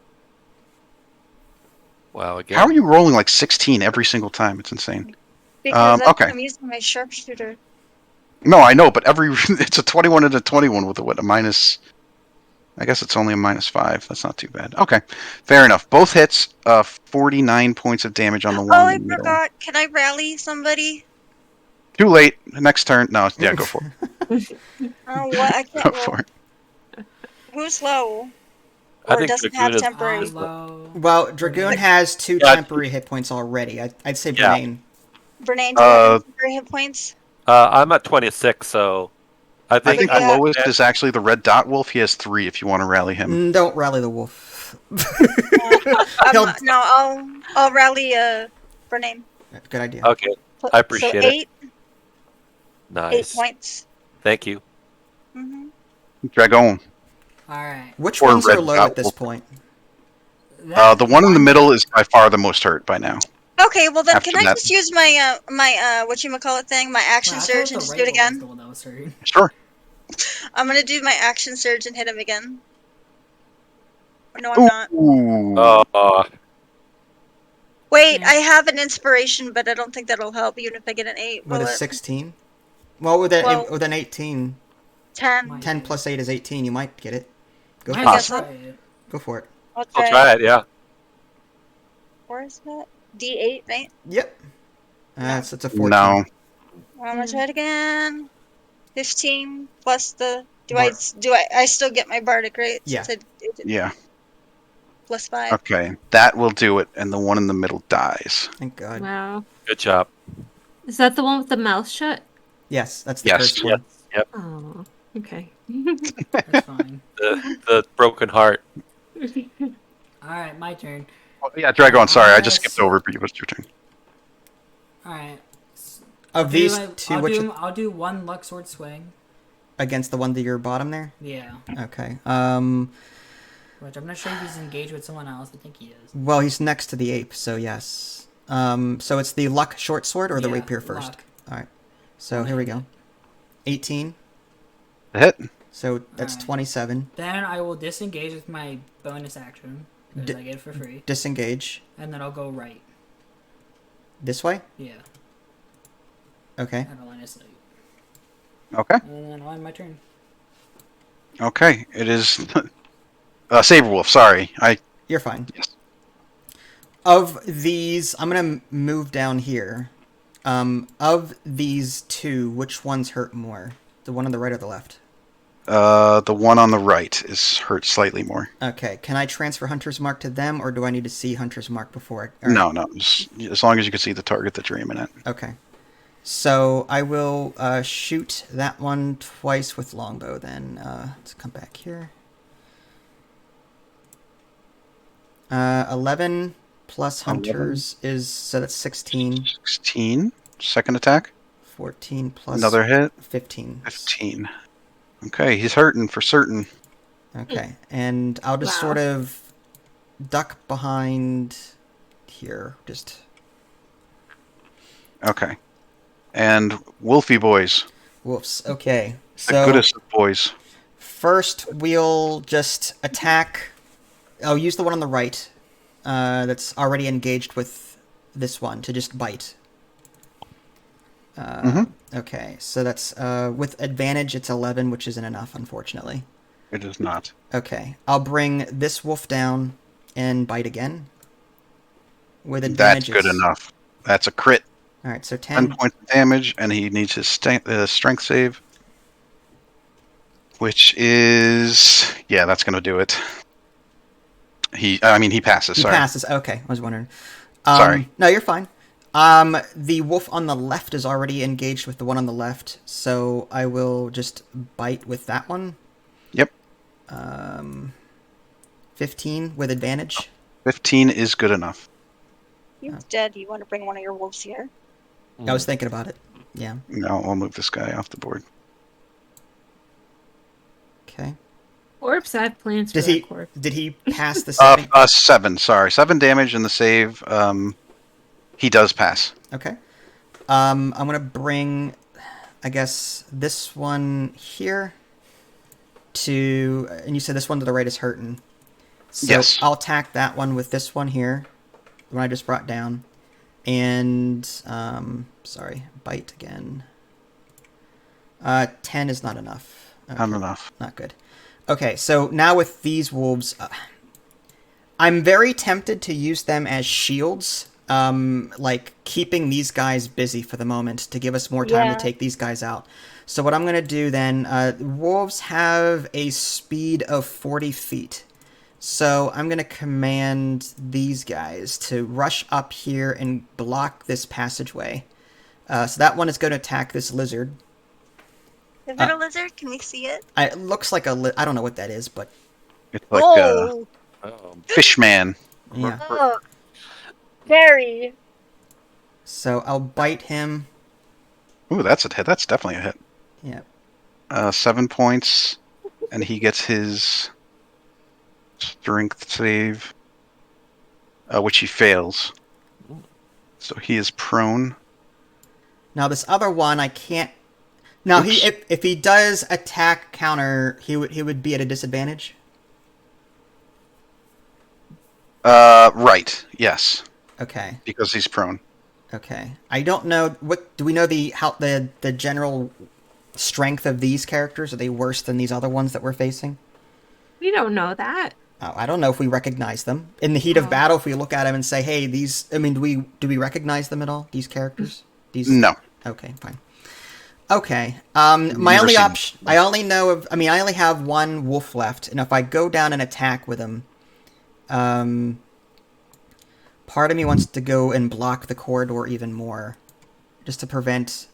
Wow, again. How are you rolling like 16 every single time? It's insane. Because okay. I'm using my sharpshooter. No, I know, but it's a 21 and a 21 with a minus. I guess it's only a -5. That's not too bad. Okay, fair enough. Both hits, 49 points of damage on the one. Oh, I in the middle. forgot. Can I rally somebody? Too late. Next turn. No, yeah, go for it. Oh, what? I can't Go roll. for it. Who's low? I Or think doesn't Dragoon have is- temporary. Hello. Well, Dragoon has 2 Yeah. temporary hit points already. I'd say Yeah. Bernane. Bernane, do you have temporary hit points? I'm at 26, so I I think think Yeah. the lowest is actually the red dot wolf. He has 3 if you want to rally him. Don't rally the wolf. No, I'll rally Bernane. Good idea. Okay, I appreciate so it. 8 nice. points. Thank you. Hmm. Dragon. Alright. Which Or ones are red low dot at this wolf. point? The one in the middle is by far the most hurt by now. Okay, well then, After can I that- just use my whatchamacallit thing, my action surge, and just do it again? The one that was hurt. Sure. I'm gonna do my action surge and hit him again. No, I'm not. Ooh. Wait, Yeah. I have an inspiration, but I don't think that'll help, even if I get an 8. With Will a it? 16? Well, with an 18, 10. 10 plus 8 is 18. You might get it. Go Might for guess it. try so. it. Go for it. I'll I'll try it, yeah. Where is that? D8, right? Yep. It's a 14. No. I'm gonna try it again. 15 plus the. Bard. I still get my bardic, right? Yeah. Since it Yeah. plus 5. Okay. That will do it, and the one in the middle dies. Thank God. Wow. Good job. Is that the one with the mouth shut? Yes, that's the Yes. first Yep. one. Yep. Oh, okay. That's fine. The broken heart. Alright, my turn. Oh, yeah, Dragon. Sorry, I just skipped so- over, but it was your turn. Alright. Of these two, I'll do one Luxord swing. against the one that you're bottom there? Yeah. Okay. Which I'm not sure if he's engaged with someone else. I think he is. Well, he's next to the ape, so yes. So it's the luck short sword or the Yeah, rapier first? luck. Alright. So here we go. 18. The hit. So that's Alright. 27. Then I will disengage with my bonus action, because I get it for free. Disengage. And then I'll go right. This way? Yeah. Okay. Out of line of sight. Okay. And then I'll end my turn. Okay. It is Saber Wolf. Sorry. You're fine. Yes. Of these, I'm going to move down here. Of these two, which ones hurt more? The one on the right or the left? The one on the right is hurt slightly more. Okay. Can I transfer Hunter's Mark to them, or do I need to see Hunter's Mark before I... No. As long as you can see the target that you're aiming at. Okay. So I will shoot that one twice with longbow then. Let's come back here. 11 plus Hunter's is... So that's 16. 16. Second attack. 14 plus... Another hit. 15. 15. Okay, he's hurting for certain. Okay, and I'll just Wow. sort of duck behind here. Just... Okay. And Wolfie boys. Whoops. Okay. The So goodest of boys. first we'll just attack... I'll use the one on the right that's already engaged with this one to just bite. Okay, so that's with advantage. It's 11, which isn't enough, unfortunately. It is not. Okay, I'll bring this wolf down and bite again. With That's advantage. good enough. That's a crit. All right, so 10 10. points of damage, and he needs his strength save. Which is... Yeah, that's going to do it. He passes, He sorry. passes. Okay, I was wondering. Sorry. No, you're fine. The wolf on the left is already engaged with the one on the left, so I will just bite with that one. Yep. 15 with advantage. 15 is good enough. He's dead. You want to bring one of your wolves here? I was thinking about it. Yeah. No, I'll move this guy off the board. Okay. Corpse, I have plans for Did that he corpse. did he pass the saving? 7, sorry. 7 damage in the save. He does pass. Okay. I'm gonna bring, I guess, this one here to, and you said this one to the right is hurting. So Yes. I'll attack that one with this one here, the one I just brought down, and sorry, bite again. 10 is not enough. Okay. Not enough. Not good. Okay, so now with these wolves, I'm very tempted to use them as shields, like keeping these guys busy for the moment to give us more time Yeah. to take these guys out. So what I'm going to do then, wolves have a speed of 40 feet. So I'm going to command these guys to rush up here and block this passageway. So that one is going to attack this lizard. Is it a lizard? Can we see it? It looks like I don't know what that is, but It's like Oh, Fishman. yeah. oh, very. So I'll bite him. Ooh, that's a hit. That's definitely a hit. Yeah. 7 points, and he gets his strength save, which he fails. So he is prone. Now this other one I can't. Now Oops. if he does attack counter, he would be at a disadvantage. Right. Yes, Okay. because he's prone. Okay. I don't know what do we know the general strength of these characters? Are they worse than these other ones that we're facing? We don't know that. Oh, I don't know if we recognize them in the heat of battle. If we look at them and say, "Hey, these," I mean, do we recognize them at all? These characters? These? No. Okay, fine. Okay. My Never only seen option. them. I only know of. I mean, I only have one wolf left, and if I go down and attack with him, part of me wants to go and block the corridor even more, just to prevent.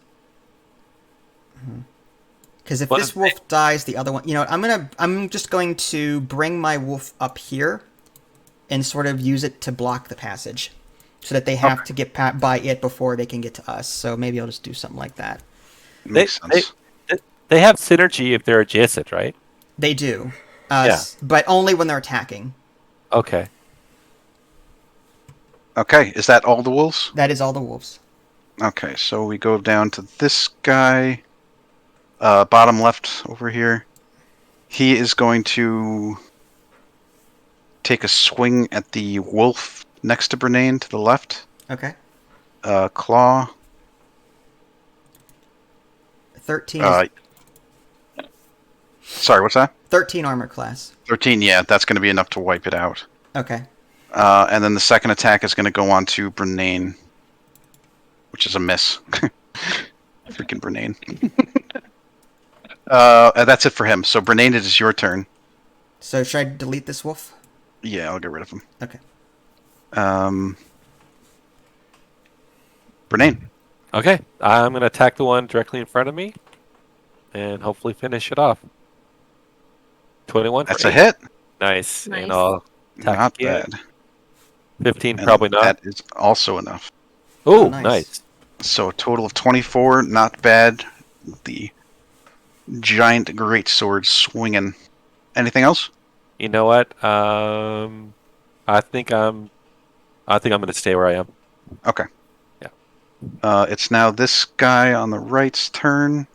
Because if What this if wolf dies, the other one, I'm just going to bring my wolf up here, and sort of use it to block the passage, so that they have to get by it before they can get to us. So maybe I'll just do something like that. Makes sense. They have synergy if they're adjacent, right? They do, Yeah. but only when they're attacking. Okay. Okay, is that all the wolves? That is all the wolves. Okay, so we go down to this guy, bottom left over here. He is going to take a swing at the wolf next to Bernane to the left. Okay. Claw. 13 is Sorry, what's that? 13 armor class. 13, yeah, that's going to be enough to wipe it out. Okay. And then the second attack is going to go on to Bernane, which is a miss. Freaking Bernane. That's it for him. So, Bernane, it is your turn. So should I delete this wolf? Yeah, I'll get rid of him. Okay. Bernane. Okay, I'm going to attack the one directly in front of me and hopefully finish it off. 21 That's for a 8. hit. Nice. Nice. And I'll attack Not again. bad. 15, And probably not. That is also enough. Oh, nice. nice. So, a total of 24. Not bad. The giant greatsword swinging. Anything else? You know what? I think I'm going to stay where I am. Okay. Yeah. It's now this guy on the right's turn.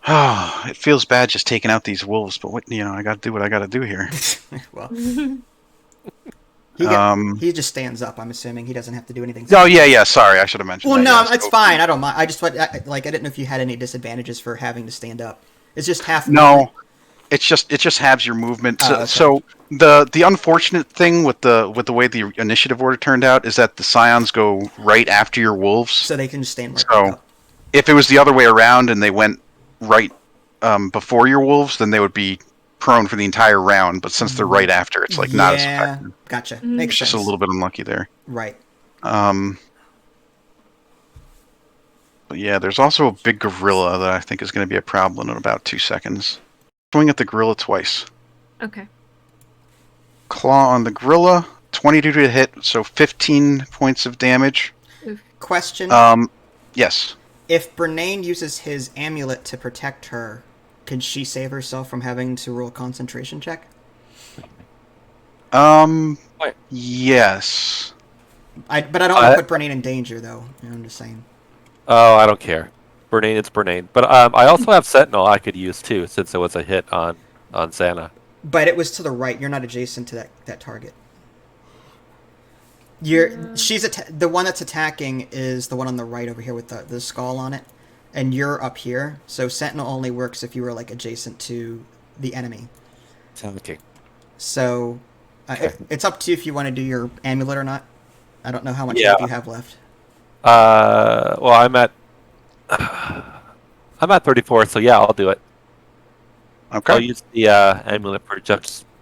Oh, it feels bad just taking out these wolves, but I got to do what I got to do here. Well, Um, he just stands up. I'm assuming he doesn't have to do anything. Oh yeah. Sorry, I should have mentioned. Well, that. no, Yeah, it's so- fine. I don't mind. I just I didn't know if you had any disadvantages for having to stand up. It's just half. No, it just halves your movement. So, Oh, okay. so the unfortunate thing with the way the initiative order turned out is that the scions go right after your wolves. So they can just stand right So- up. If it was the other way around and they went right before your wolves, then they would be prone for the entire round. But since they're right after, it's like not as effective. Gotcha. Mm. Makes It's sense. just a little bit unlucky there. Right. But yeah, there's also a big gorilla that I think is going to be a problem in about 2 seconds. Swing at the gorilla twice. Okay. Claw on the gorilla, 22 to hit, so 15 points of damage. Question: Yes. if Bernane uses his amulet to protect her, can she save herself from having to roll a concentration check? Yes. But I don't want to put Bernane in danger, though. I'm just saying. Oh, I don't care. Bernane, it's Bernane. But I also have Sentinel I could use too, since it was a hit on Xana. But it was to the right. You're not adjacent to that target. The one that's attacking is the one on the right over here with the skull on it, and you're up here. So Sentinel only works if you were like adjacent to the enemy. Okay. So it's up to you if you want to do your amulet or not. I don't know how much Yeah. life you have left. Well, I'm at 34, so yeah, I'll do it. Okay. I'll use the amulet for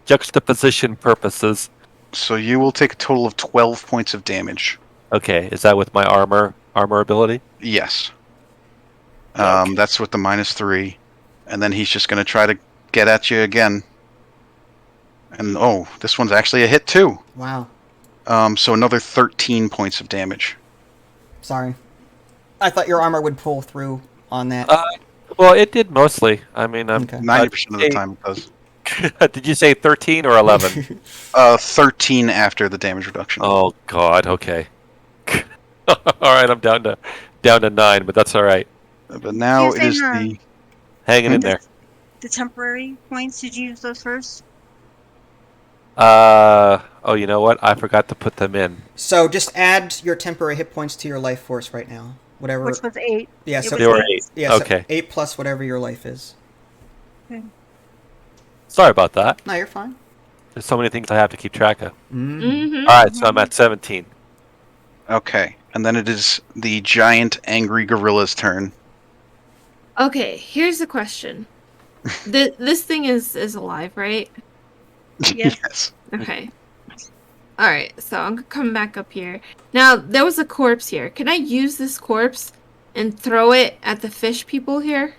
juxtaposition purposes. So you will take a total of 12 points of damage. Okay, is that with my armor ability? Yes. Okay. That's with the -3. And then he's just going to try to get at you again. And this one's actually a hit too. Wow. So another 13 points of damage. Sorry. I thought your armor would pull through on that. Well, it did mostly. I mean, Okay. 90% of the time it does. Did you say 13 or 11? 13 after the damage reduction. Oh God. Okay. All right, I'm down to 9, but that's all right. But now it is Using, the... Hanging in there. The temporary points, did you use those first? Oh, you know what? I forgot to put them in. So just add your temporary hit points to your life force right now. Whatever. Which was 8. Yeah, It so was They were 8. 8. yeah, so Okay. 8 plus whatever your life is. Sorry about that. No, you're fine. There's so many things I have to keep track of. Mm-hmm. All right, so I'm at 17. Okay. And then it is the giant angry gorilla's turn. Okay, here's the question. This thing is alive, right? Yes. Yes. Okay. Alright, so I'm coming back up here. Now, there was a corpse here. Can I use this corpse and throw it at the fish people here?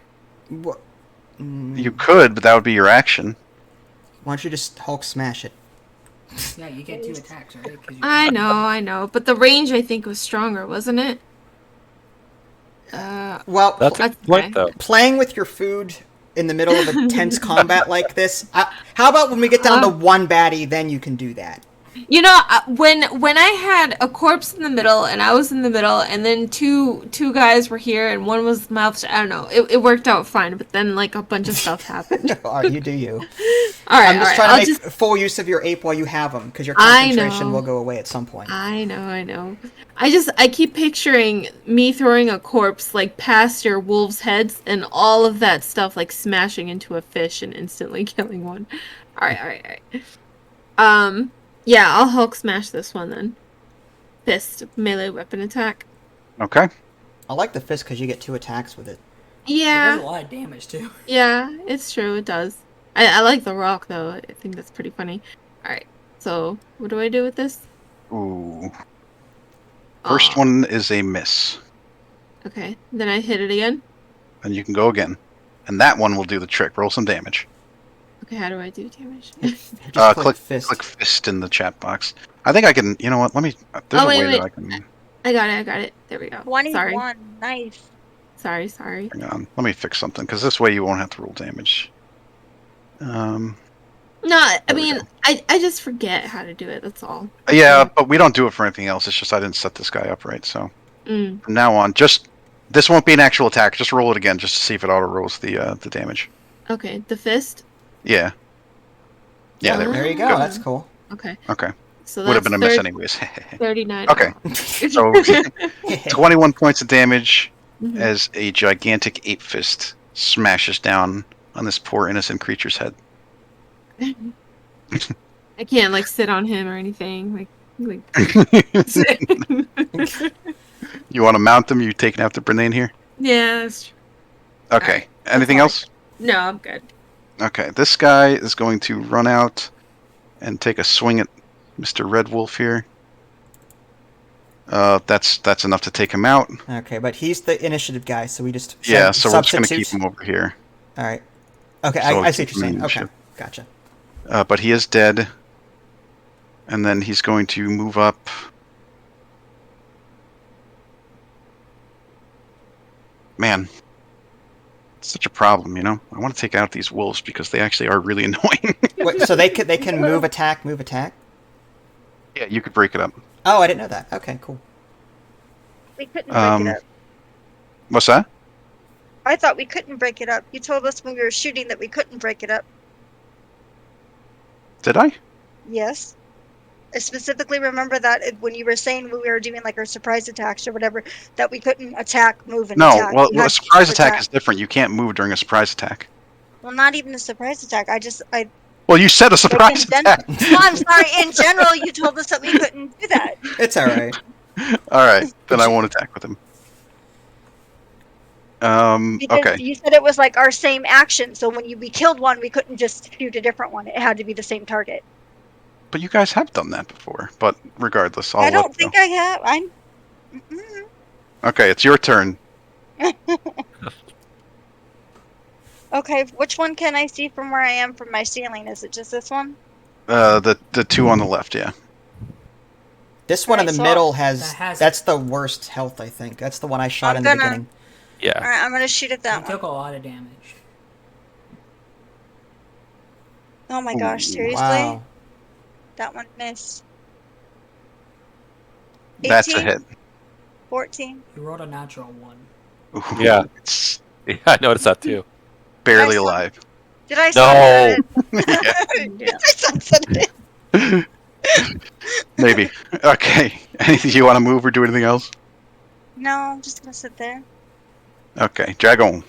What? You could, but that would be your action. Why don't you just Hulk smash it? Yeah, you get 2 attacks, right? 'Cause you- I know. But the range, I think, was stronger, wasn't it? Well, That's a That's good point, okay. though. playing with your food in the middle of a tense combat like this. How about when we get down to one baddie, then you can do that. You know, when I had a corpse in the middle and I was in the middle, and then two guys were here and one was mouth. I don't know. It worked out fine, but then like a bunch of stuff happened. All right, you do you. All right, I'm just all right. trying to I'll make just. full use of your ape while you have them, because your I concentration know. will go away at some point. I know. I keep picturing me throwing a corpse like past your wolves' heads and all of that stuff like smashing into a fish and instantly killing one. All right. Yeah, I'll Hulk smash this one then. Fist melee weapon attack. Okay. I like the fist because you get 2 attacks with it. It does a Yeah, lot of damage too. yeah, it's true. It does. I like the rock though. I think that's pretty funny. All right. So what do I do with this? Ooh. First Aw, one is a miss. okay. Then I hit it again. And you can go again. And that one will do the trick. Roll some damage. Okay, how do I do damage? Just click Click fist. fist in the chat box. I think I can. You know what? Let me. There's Oh, a wait, way that wait. I can. I got it. There we go. Sorry. 21. Nice. Sorry. Hang on. Let me fix something because this way you won't have to roll damage. No, I There we mean, go. I just forget how to do it. That's all. Yeah, but we don't do it for anything else. It's just I didn't set this guy up right. So Mm. from now on, just this won't be an actual attack. Just roll it again, just to see if it auto rolls the damage. Okay, the fist. Yeah. Yeah. There we There go. you go. That's cool. Okay, Okay. so Would have that's been a miss anyways. 39. Okay. So 21 points of damage Mhm. as a gigantic ape fist smashes down on this poor innocent creature's head. I can't like sit on him or anything. Like. You want to mount them? You taking after Brennan here? Yeah, that's true. Okay. Alright, Anything that's else? No, I'm good. Okay. This guy is going to run out and take a swing at Mr. Red Wolf here. That's enough to take him out. Okay, but he's the initiative guy, so we just Yeah, so we're just going to substitute. keep him over here. All right. Okay, So I see keep what you're him saying. in Okay, initiative. gotcha. But he is dead. And then he's going to move up. Man, it's such a problem, you know? I want to take out these wolves because they actually are really annoying. Wait, so they can move, attack. Yeah, you could break it up. Oh, I didn't know that. Okay, cool. We couldn't break it up. What's that? I thought we couldn't break it up. You told us when we were shooting that we couldn't break it up. Did I? Yes. I specifically remember that when you were saying when we were doing like our surprise attacks or whatever, that we couldn't attack, move, and No, attack. well, We a had to surprise attack attack. is different. You can't move during a surprise attack. Well, not even a surprise attack. I Well, you said a surprise in gen- attack. well, I'm sorry. In general, you told us that we couldn't do that. It's all right. All right, then I won't attack with him. Because Okay. you said it was like our same action. So when we killed one, we couldn't just shoot a different one. It had to be the same target. But you guys have done that before. But regardless, I'll I let don't you. think I have. Okay, it's your turn. Okay, which one can I see from where I am from my ceiling? Is it just this one? The two on the left, yeah. This one in Alright, the so middle that has- that's the worst health, I think. That's the one I shot I'm in the gonna- beginning. Uh, Yeah. Alright, I'm gonna shoot at He that took one. a lot of damage. Oh my gosh, Ooh, seriously? Wow. That one missed. That's a 18? hit. 14? He rolled a natural one. Ooh, Yeah. It's Yeah, I noticed that too. barely I saw- alive. Did I No. Did I sunset it? Maybe. Okay. Anything you want to move or do anything else? No, I'm just gonna sit there. Okay. Dragoon.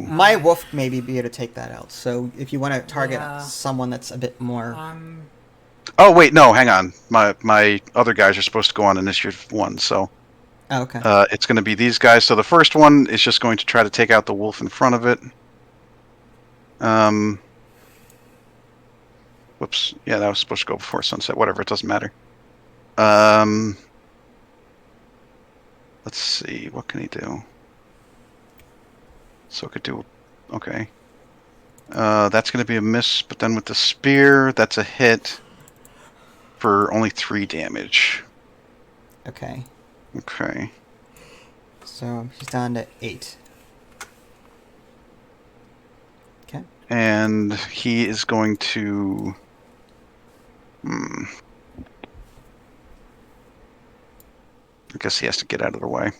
My wolf maybe be able to take that out. So if you want to target Yeah. someone that's a bit more... Oh wait, no, hang on. My other guys are supposed to go on initiative 1, so Oh, okay. it's going to be these guys. So the first one is just going to try to take out the wolf in front of it. Whoops. Yeah, that was supposed to go before sunset. Whatever, it doesn't matter. Let's see. What can he do? So it could do... Okay. That's going to be a miss, but then with the spear, that's a hit for only 3 damage. Okay. Okay. So he's down to 8. Okay. And he is going to... I guess he has to get out of the way.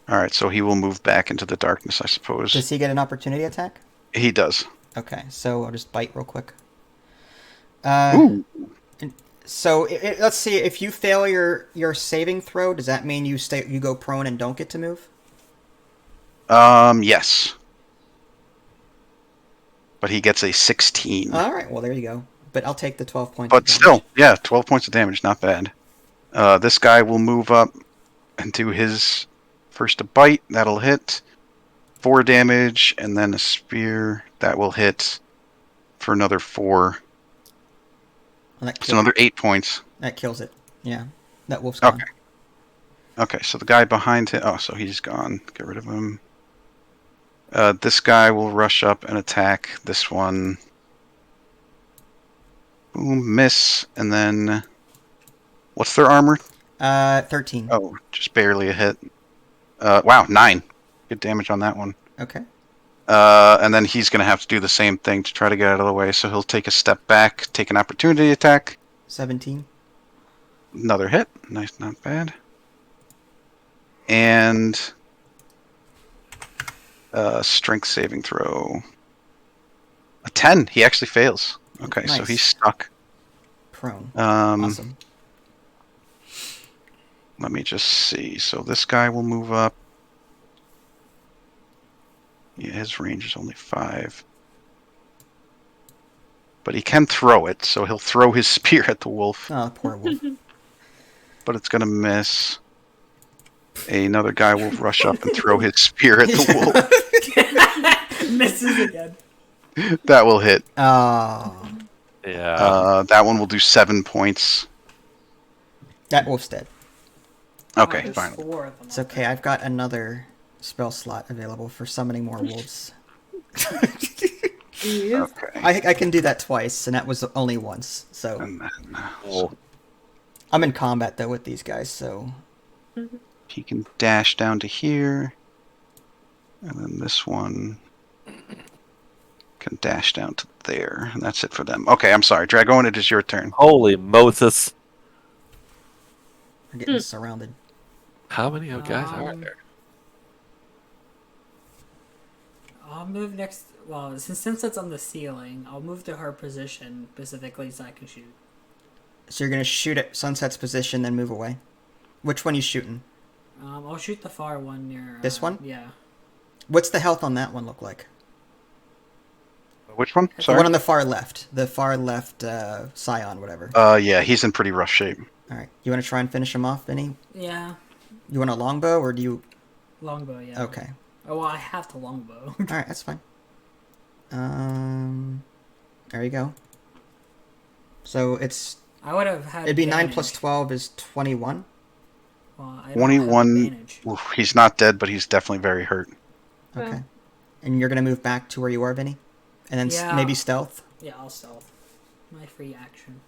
All right, so he will move back into the darkness, I suppose. Does he get an opportunity attack? He does. Okay, so I'll just bite real quick. Ooh. So let's see. If you fail your saving throw, does that mean you go prone and don't get to move? Yes. But he gets a 16. All right. Well, there you go. But I'll take the 12 points. But still, yeah, 12 points of damage, not bad. This guy will move up and do his first a bite. That'll hit 4 damage, and then a spear that will hit for another 4. Well, It's another 8 points. That kills it. Yeah, that wolf's gone. Okay. Okay, so the guy behind him. Oh, so he's gone. Get rid of him. This guy will rush up and attack this one. Boom, miss, and then what's their armor? 13. Oh, just barely a hit. Wow, 9. Good damage on that one. Okay. And then he's going to have to do the same thing to try to get out of the way. So he'll take a step back, take an opportunity attack. 17. Another hit. Nice, not bad. And strength saving throw. A 10. He actually fails. Okay, so Nice. he's stuck. Prone. Um, Awesome. Let me just see. So this guy will move up. Yeah, his range is only 5. But he can throw it, so he'll throw his spear at the wolf. Oh, poor wolf. But it's going to miss. Another guy will rush up and throw his spear at the wolf. Misses again. That will hit. Oh, Yeah. That one will do 7 points. that wolf's dead. Okay, There's finally. 4 of them. It's okay. I've got another spell slot available for summoning more wolves. Yes. Okay. I can do that twice, and that was only once. So And then Oh, I'm in combat though with these guys. So he can dash down to here. And then this one can dash down to there. And that's it for them. Okay, I'm sorry. Dragon, it is your turn. holy Moses! we're getting surrounded. How many guys are there? I'll move next. Well, since it's on the ceiling, I'll move to her position specifically so I can shoot. So you're gonna shoot at Sunset's position, then move away. Which one you shooting? I'll shoot the far one near. This one? Yeah. What's the health on that one look like? Which one? The Sorry. one on the far left. The far left Scion, whatever. Yeah, he's in pretty rough shape. All right. You want to try and finish him off, Vinny? Yeah. You want a longbow or do you? Longbow, yeah. Okay. Oh, well, I have the longbow. All right, that's fine. There you go. So it's I would have had. it'd be 9 advantage. plus 12 is 21. Well, I don't have 21. advantage. Oof, he's not dead, but he's definitely very hurt. Okay. Well. And you're gonna move back to where you are, Vinny, and then Yeah. maybe stealth. Yeah, I'll stealth. My free action.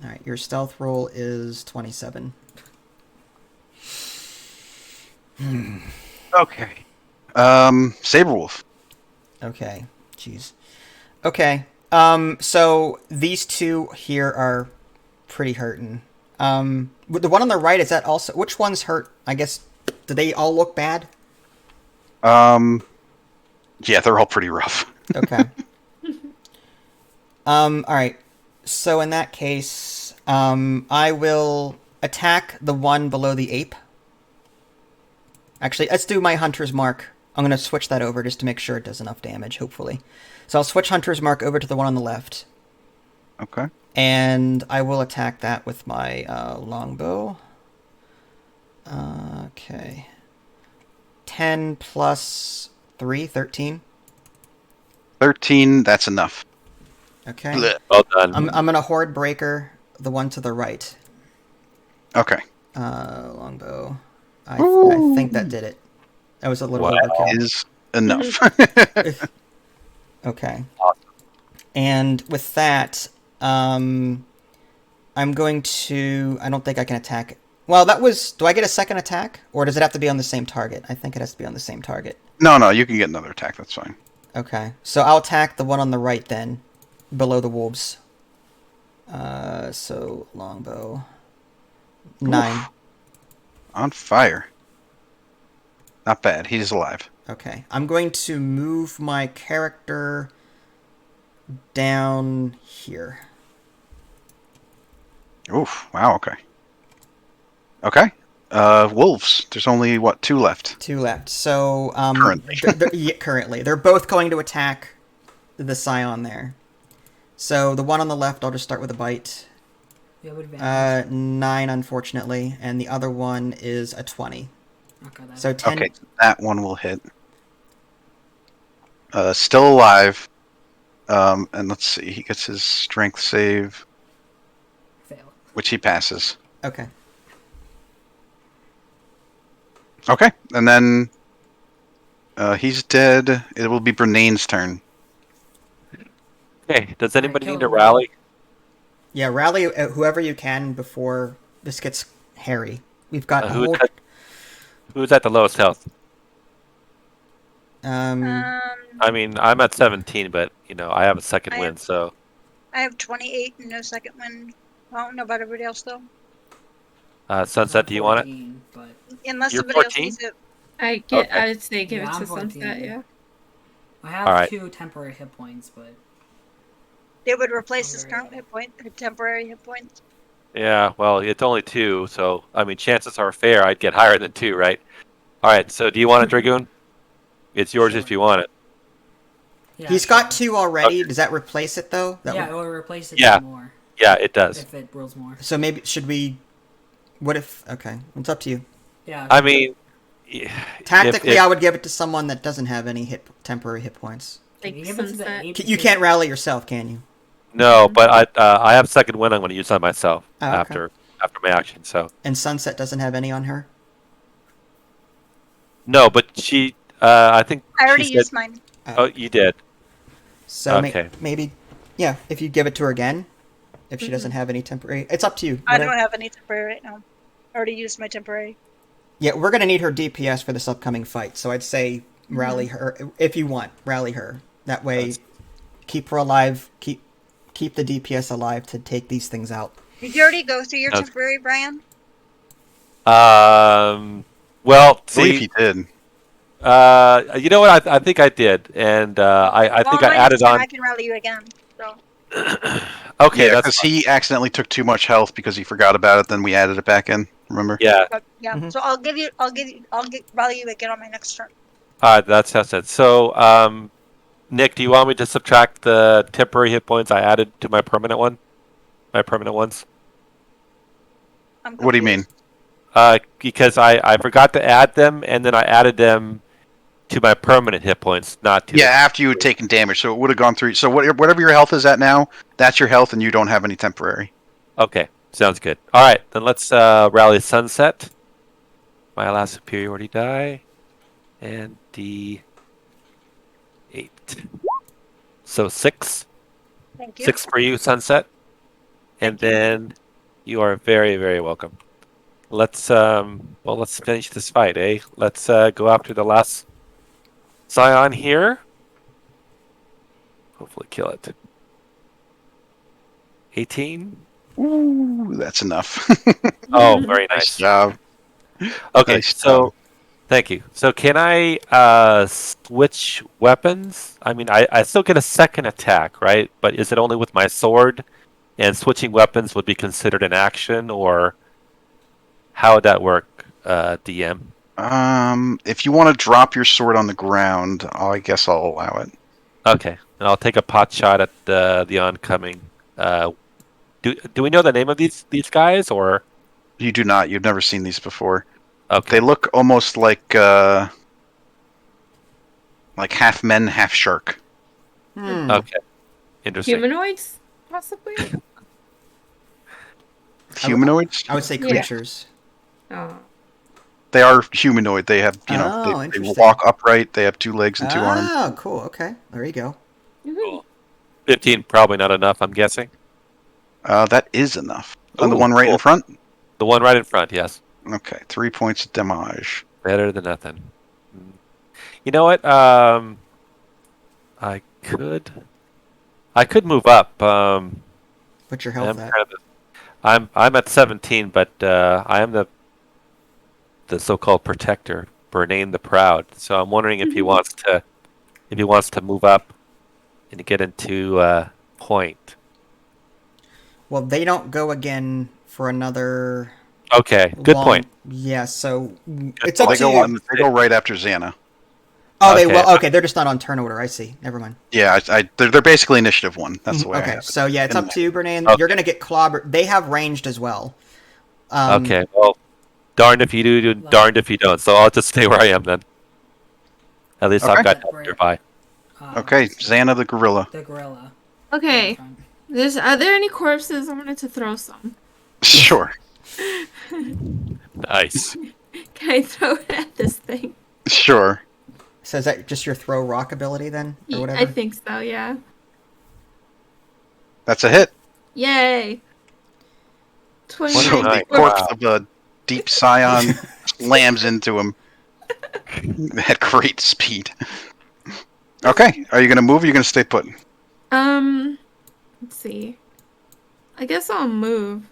All right. Your stealth roll is 27. Okay. Saber Wolf. Okay. Jeez. Okay. So these two here are pretty hurting. With the one on the right, is that also which one's hurt? I guess do they all look bad? Yeah, they're all pretty rough. Okay. All right. So in that case, I will attack the one below the ape. Actually, let's do my hunter's mark. I'm going to switch that over just to make sure it does enough damage, hopefully. So I'll switch hunter's mark over to the one on the left. Okay. And I will attack that with my longbow. Okay. 10 plus 3, 13. 13, that's enough. Okay. Blech. Well done. I'm going to horde breaker the one to the right. Okay. Longbow. I think that did it. That was a little Wow. overkill. Is enough. Okay. Awesome. And with that, I'm going to... I don't think I can attack it. Well, that was... Do I get a second attack? Or does it have to be on the same target? I think it has to be on the same target. No, you can get another attack. That's fine. Okay. So I'll attack the one on the right then, below the wolves. So longbow. 9. On fire. Not bad. He's alive. Okay. I'm going to move my character down here. Oof. Wow. Okay. Okay. Wolves. There's only, 2 left? 2 left. So, Currently. currently. They're both going to attack the scion there. So, the one on the left, I'll just start with a bite. You have advantage. 9, unfortunately. And the other one is a 20. Okay, So 10. Okay, that one will hit. Still alive. And let's see. He gets his strength save, Fail. which he passes. Okay. Okay, and then he's dead. It will be Bernane's turn. Okay. Does anybody kill need to him. rally? Yeah, rally whoever you can before this gets hairy. We've got a whole... Who's at the lowest health? Um, I mean, I'm at 17, but I have a second I win, have- so I have 28 and no second wind. I don't know about everybody else though. Sunset, do you want it? 14, but Unless You're somebody else 14? needs it. Okay. I'd say give Yeah, it I'm to 14. Sunset, yeah. I have Alright. 2 temporary hit points, but It would replace his Very current low. hit point, temporary hit points. Yeah, well, it's only 2, so I mean, chances are fair I'd get higher than 2, right? All right, so do you want a Dragoon? It's yours if Sure. you want it. yeah, he's sure. got 2 already. Does that replace it, though? Yeah, it will replace it Yeah. with more Yeah, it does. if it rolls more. So maybe... Should we... What if... Okay, it's up to you. Yeah. I mean, Tactically, if- I would give it to someone that doesn't have any temporary hit points. can Like you give it to the Sunset. ape? You can't rally yourself, can you? no, but I have second win. I'm going to use on myself Oh, okay. after my action. So And Sunset doesn't have any on her? no, but she, I think I already she used said, mine. oh, you did. So Okay. maybe... Yeah, if you give it to her again, if she doesn't have any temporary... It's up to you. I Whatever. don't have any temporary right now. I already used my temporary. Yeah, we're going to need her DPS for this upcoming fight, so I'd say rally her. If you want, rally her. That way, keep her alive, keep the DPS alive to take these things out. Did you already go through your Okay. temporary, Brian? Well, I believe see, he did. you know what? I think I did, and I think I added on. I can rally you again. So Okay, Yeah, that's because fine. he accidentally took too much health because he forgot about it. Then we added it back in. Remember? Yeah. but, yeah. Mhm. So I'll rally you again on my next turn. All right, that's it. So, Nick, do you want me to subtract the temporary hit points I added to my permanent one? My permanent ones? I'm What do you mean? confused. Because I forgot to add them, and then I added them to my permanent hit points, not to. Yeah, after you had taken damage, so it would have gone through. So whatever your health is at now, that's your health, and you don't have any temporary. Okay, sounds good. All right, then let's rally Sunset. My last superiority die, and D8. So 6. Thank you. 6 for you, Sunset. And then you are very, very welcome. Let's finish this fight, eh? Let's go after the last Scion here. Hopefully kill it. 18. Ooh, that's enough. Oh, very Nice nice. job. Okay, Nice so job. thank you. So can I switch weapons? I mean, I still get a second attack, right? But is it only with my sword? And switching weapons would be considered an action, or how would that work, DM? If you want to drop your sword on the ground, I guess I'll allow it. Okay, and I'll take a pot shot at the oncoming. Do we know the name of these guys, or You do not. You've never seen these before. okay? They look almost like half men, half shark. Okay, interesting. Humanoids, possibly. Humanoids? I would say Yeah. creatures. Oh. They are humanoid. They have, Oh, they interesting. walk upright. They have 2 legs and 2 arms. Oh, cool. Okay, there you go. Cool. 15 probably not enough, I'm guessing. That is enough. On the Ooh, one right cool. in front? The one right in front, yes. Okay, 3 points of damage. Better than nothing. You know what? I could move up. What's your I'm health at? kind of I'm at 17, but I am the so-called protector, Bernane the Proud. So I'm wondering if he wants to move up and get into point. Well, they don't go again for another Okay, good long. point. Yeah, so it's point. up They to go you. on. They go right after Xana. Oh, they Okay. will. Okay, they're just not on turn order. I see. Never mind. Yeah, they're basically initiative 1. That's the way I Okay, have it. so yeah, it's And up to you, Bernane. Okay. You're gonna get clobbered. They have ranged as well. Okay, well, darned if you do, darned if you don't. So I'll just stay where I am then. At least I've Okay. got that nearby. Okay, Xana the gorilla. The gorilla. Okay. Front. Are there any corpses? I wanted to throw some. Sure. Nice. Can I throw it at this thing? Sure. So is that just your throw rock ability then, or whatever? I think so, yeah. That's a hit. Yay! So 29. the Nice. corpse Wow. of a deep scion slams into him at great speed. Okay, are you going to move or are you going to stay put? Let's see. I guess I'll move.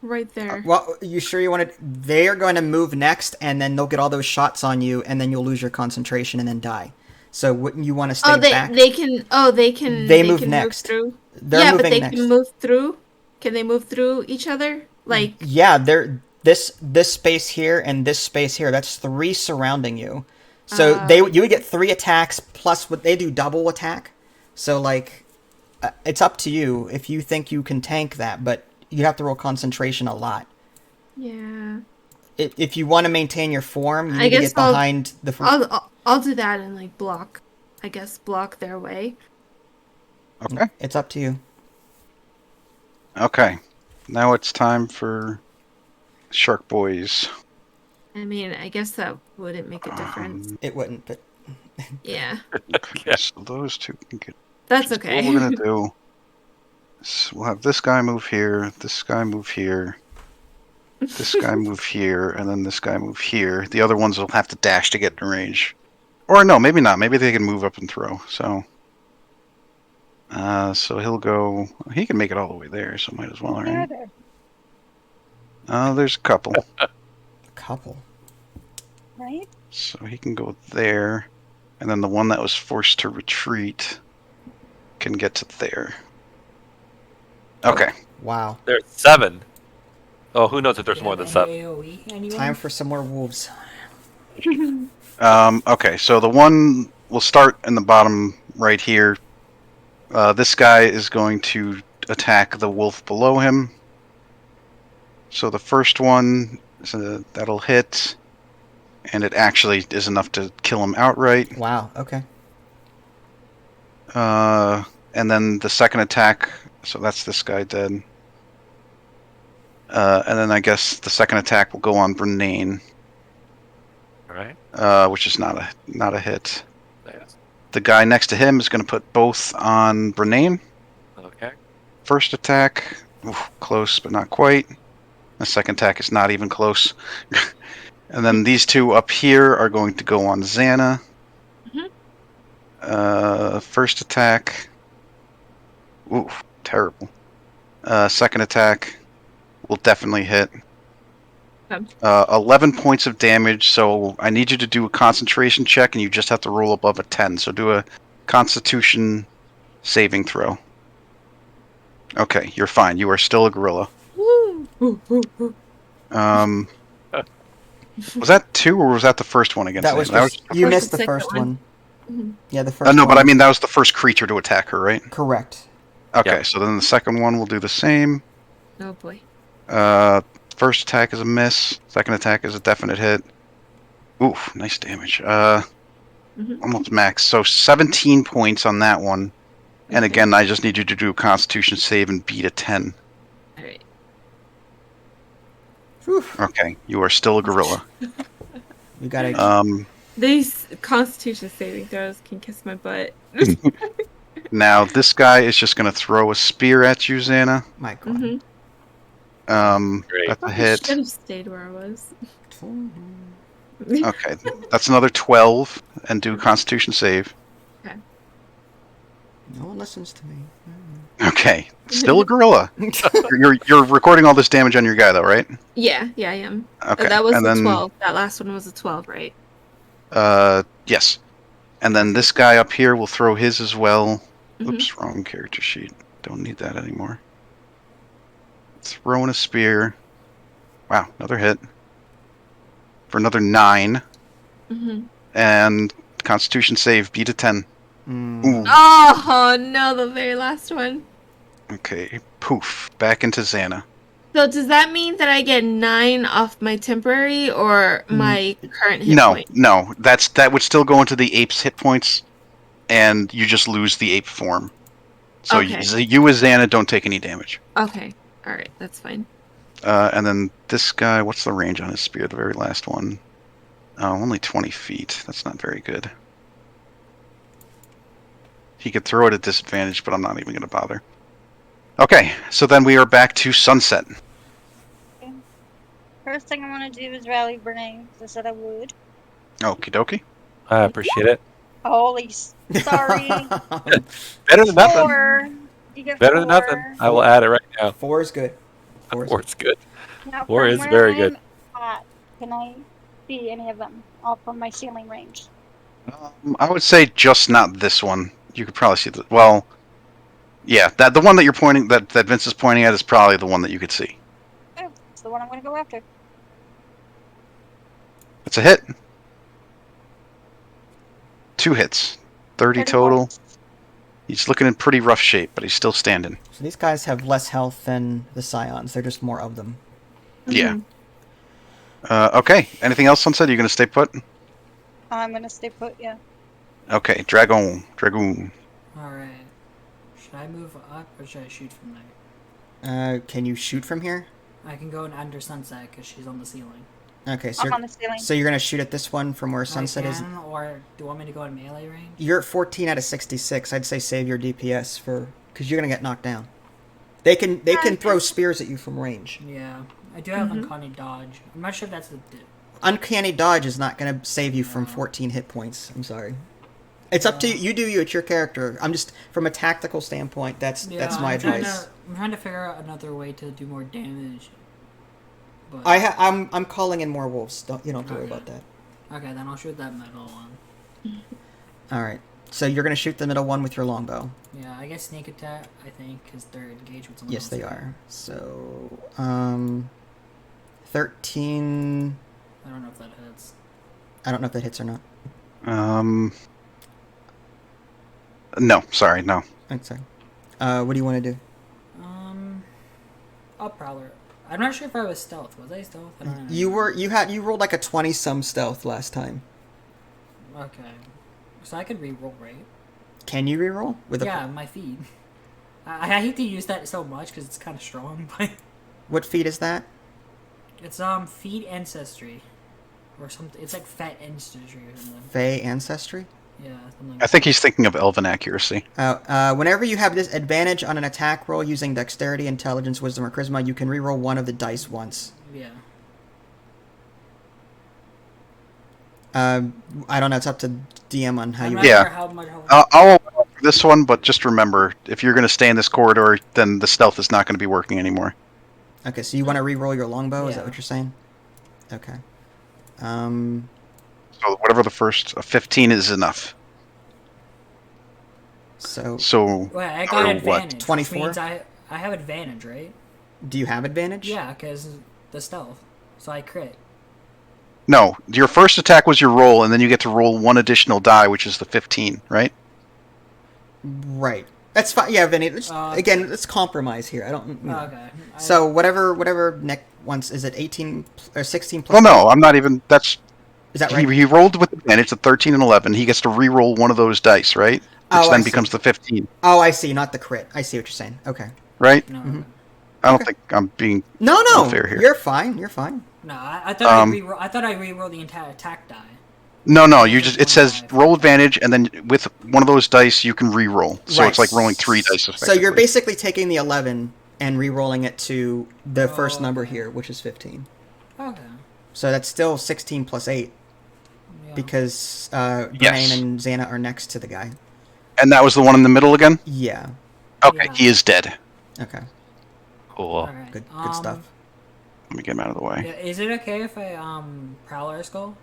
Right there. Well, you sure you want to? They are going to move next, and then they'll get all those shots on you, and then you'll lose your concentration and then die. So wouldn't you want to stay back? They can. Oh, they can. They move can next. Move through. They're yeah, but moving they next. can move through. Can they move through each other? Like. Yeah, they're this space here and this space here. That's 3 surrounding you. So you would get 3 attacks plus what they do double attack. So like, it's up to you if you think you can tank that, but you have to roll concentration a lot. Yeah. If you want to maintain your form, you I need to guess get behind the. I'll do that and like block. I guess block their way. Okay. It's up to you. Okay. Now it's time for Shark Boys. I mean, I guess that wouldn't make a difference. It wouldn't, but Yeah. Okay, so those two can get. That's What okay. we're going to do is we'll have this guy move here, this guy move here, this guy move here, and then this guy move here. The other ones will have to dash to get in range. Or no, maybe not. Maybe they can move up and throw. So so he'll go. He can make it all the way there, so might as well, right? There's a couple. a couple. Right? So he can go there, and then the one that was forced to retreat can get to there. Okay. Wow. There's 7. Oh, who knows if there's Do you more have than any 7. AoE, anyone? Time for some more wolves. Okay, so the one will start in the bottom right here. This guy is going to attack the wolf below him. So the first one, that'll hit, and it actually is enough to kill him outright. Wow. Okay. And then the second attack, so that's this guy dead. And then I guess the second attack will go on Bernane, All right. which is not a hit. Nice. The guy next to him is going to put both on Bernane. Okay. First attack, close but not quite. The second attack is not even close. And then these two up here are going to go on Xana. First attack. Ooh, terrible. Second attack will definitely hit. 11 points of damage, so I need you to do a concentration check, and you just have to roll above a 10. So do a Constitution saving throw. Okay, you're fine. You are still a gorilla. Was that 2 or was that the first one against That was Xana? just, you First missed the and second first one. one. Yeah, the first. No, one. but I mean that was the first creature to attack her, right? Correct. Okay, Yeah. so then the second one will do the same. Oh boy. First attack is a miss. Second attack is a definite hit. Oof, nice damage. Almost max. So 17 points on that one. And again, I just need you to do a Constitution save and beat a 10. All right. Okay, you are still a gorilla. You gotta. These Constitution saving throws can kiss my butt. Now this guy is just going to throw a spear at you, Xana. My God. Great. That's a hit. Should have stayed where I was. Okay, that's another 12, and do Constitution save. Okay. No one listens to me. Okay, still a gorilla. You're recording all this damage on your guy though, right? Yeah, I am. Okay, That was and the then 12. That last one was a 12, right? yes, and then this guy up here will throw his as well. Mhm. Oops, wrong character sheet. Don't need that anymore. Throwing a spear. Wow, another hit for another 9, Mhm. and Constitution save beat a 10. Mm. Ooh. Oh no, the very last one. Okay, poof, back into Xana. So does that mean that I get 9 off my temporary or my current hit No, point? no, that would still go into the ape's hit points, and you just lose the ape form. So Okay. you as Xana don't take any damage. Okay. All right, that's fine. And then this guy, what's the range on his spear? The very last one. Oh, only 20 feet. That's not very good. He could throw it at disadvantage, but I'm not even going to bother. Okay, so then we are back to sunset. First thing I want to do is rally Brene, because I said I would. Okie dokie. I appreciate it. Holy, sorry. Better than nothing. 4. You get Better 4. than nothing. I will add it right now. 4 is good. 4 is good. 4's good. Now, 4 from is where very I'm good. At, can I see any of them all from my ceiling range? I would say just not this one. You could probably see the well. Yeah, the one that you're pointing that Vince is pointing at is probably the one that you could see. Oh, it's the one I'm going to go after. It's a hit. 2 hits. 30 total. points. He's looking in pretty rough shape, but he's still standing. So these guys have less health than the Scions. They're just more of them. Yeah. Mhm. Okay. Anything else, Sunset? Are you going to stay put? I'm going to stay put, yeah. Okay. Dragoon. Alright. Should I move up or should I shoot from there? Can you shoot from here? I can go in under sunset because she's on the ceiling. Okay, so I'm you're, on the ceiling. so you're gonna shoot at this one from where sunset I is. can, or do you want me to go in melee range? You're at 14 out of 66. I'd say save your DPS because you're gonna get knocked down. They can throw spears at you from range. Yeah. I do have uncanny dodge. I'm not sure if that's the... Uncanny dodge is not gonna save you from 14 hit points. I'm sorry. It's up to you. You do you. It's your character. I'm just from a tactical standpoint. That's my advice. I'm trying to figure out another way to do more damage. But... I'm calling in more wolves. You don't have to worry about that. Okay, then I'll shoot that middle one. All right. So you're gonna shoot the middle one with your longbow. Yeah, I guess sneak attack. I think because they're engaged with someone Yes, else. they are. So 13. I don't know if that hits. I don't know if that hits or not. No. Sorry, no. I'm sorry. What do you want to do? I'll prowler. I'm not sure if I was stealth. Was I stealth? I don't know. You rolled like a 20-some stealth last time. Okay. So I could re-roll, right? Can you reroll with a? Yeah, my feet. I hate to use that so much because it's kind of strong, but What feat is that? it's feet ancestry, or something. It's like fat ancestry or something. Fey ancestry. Yeah, something. I think he's thinking of elven accuracy. Whenever you have this advantage on an attack roll using dexterity, intelligence, wisdom, or charisma, you can reroll one of the dice once. Yeah. I don't know. It's up to DM on how I'm you. not Yeah. sure how much. I'll allow this one, but just remember, if you're going to stay in this corridor, then the stealth is not going to be working anymore. Okay, so you want to reroll your longbow? Is that Yeah. what you're saying? Okay. So whatever the first 15 is enough. So So Wait, I got Or advantage. what? Which 24? means I have advantage, right? do you have advantage? Yeah, because the stealth. So I crit. no, your first attack was your roll, and then you get to roll one additional die, which is the 15, right? Right. That's fine. Yeah, Vinny. Again, let's compromise here. I don't. You know. Okay. So whatever Nick wants, is it 18 or 16 plus? Well, no, I'm not even. That's Is that right? he rolled with advantage at 13 and 11. He gets to re-roll one of those dice, right? Which Oh, I then see. becomes the 15, Oh, I see. Not the crit. I see what you're saying. Okay. right? No, Mhm. I don't think I'm being No. unfair here. You're fine. You're fine. no. I thought I thought I re-rolled the entire attack die. No. You just it says roll advantage, and then with one of those dice you can re-roll. So Right. it's like rolling 3 dice. So Effectively. you're basically taking the 11 and re-rolling it to the first number here, which is 15. Okay. So that's still 16 plus 8 Yeah. because Yes. Brian and Xana are next to the guy. And that was the one in the middle again? Yeah. Okay, Yeah. he is dead. Okay. Cool. Alright. Good stuff. Let me get him out of the way. Yeah, is it okay if I Prowler Skull?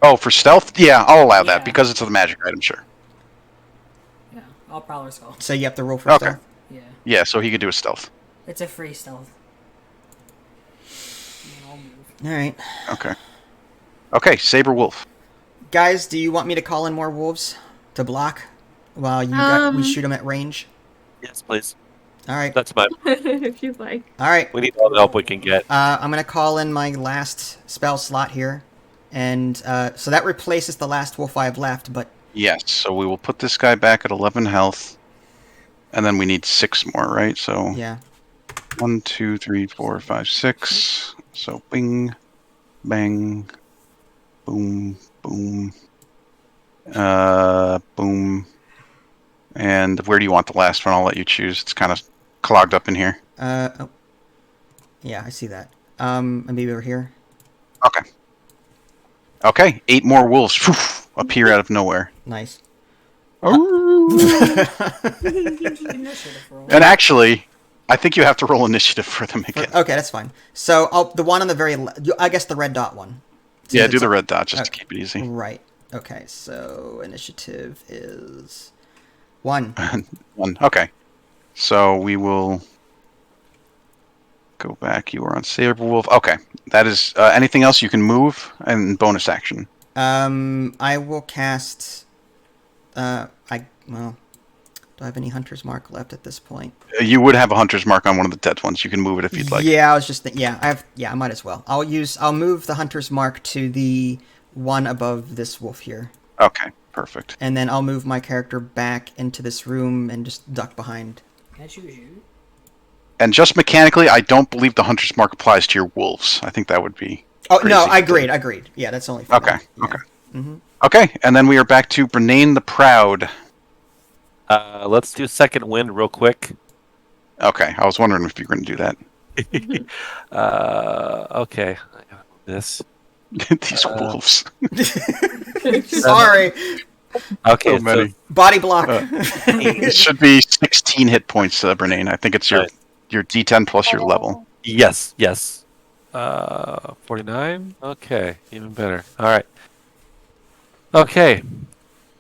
Oh, for stealth? Yeah, I'll allow that Yeah. because it's a magic item, sure. Yeah, I'll Prowler Skull. So you have to roll for Okay. stealth? Yeah, Yeah, so he could do a stealth. it's a free stealth. I'll move. Alright. Okay. Okay, Saber Wolf. Guys, do you want me to call in more wolves to block while we shoot them at range? Yes, please. Alright. That's my. If you'd like. Alright. We need all the help we can get. I'm going to call in my last spell slot here. And so that replaces the last wolf I have left, but... Yes, so we will put this guy back at 11 health. And then we need 6 more, right? So Yeah. 1, 2, 3, 4, 5, 6. So bing, bang, boom, boom, boom. And where do you want the last one? I'll let you choose. It's kind of clogged up in here. Oh. Yeah, I see that. Maybe over here. Okay. Okay, 8 more wolves appear out of nowhere. Nice. Initiative roll. And actually, I think you have to roll initiative for them again. Okay, that's fine. So the one on the very I guess the red dot one. Since Yeah, it's do the a- red dot just to okay. keep it easy. Right. Okay, so initiative is 1. 1. Okay. So we will go back. You are on Saber Wolf. Okay. That is anything else you can move and bonus action. I will cast. Do I have any Hunter's Mark left at this point? You would have a hunter's mark on one of the dead ones. You can move it if you'd like. Yeah, I was just I might as well. I'll move the Hunter's Mark to the one above this wolf here. Okay. Perfect. And then I'll move my character back into this room and just duck behind. Can I choose you? And just mechanically, I don't believe the hunter's mark applies to your wolves. I think that would be. Oh crazy. no, I agreed. Yeah, that's only for Okay. them. Yeah. Okay. Mm-hmm. Okay. And then we are back to Brenane the Proud. Let's do second wind real quick. Okay. I was wondering if you were going to do that. Okay. I got this. These wolves. Sorry, Okay, So many. body block. It should be 16 hit points, Brenane. I think it's your D10 plus your level. Yes. 49. Okay, even better. All right. Okay.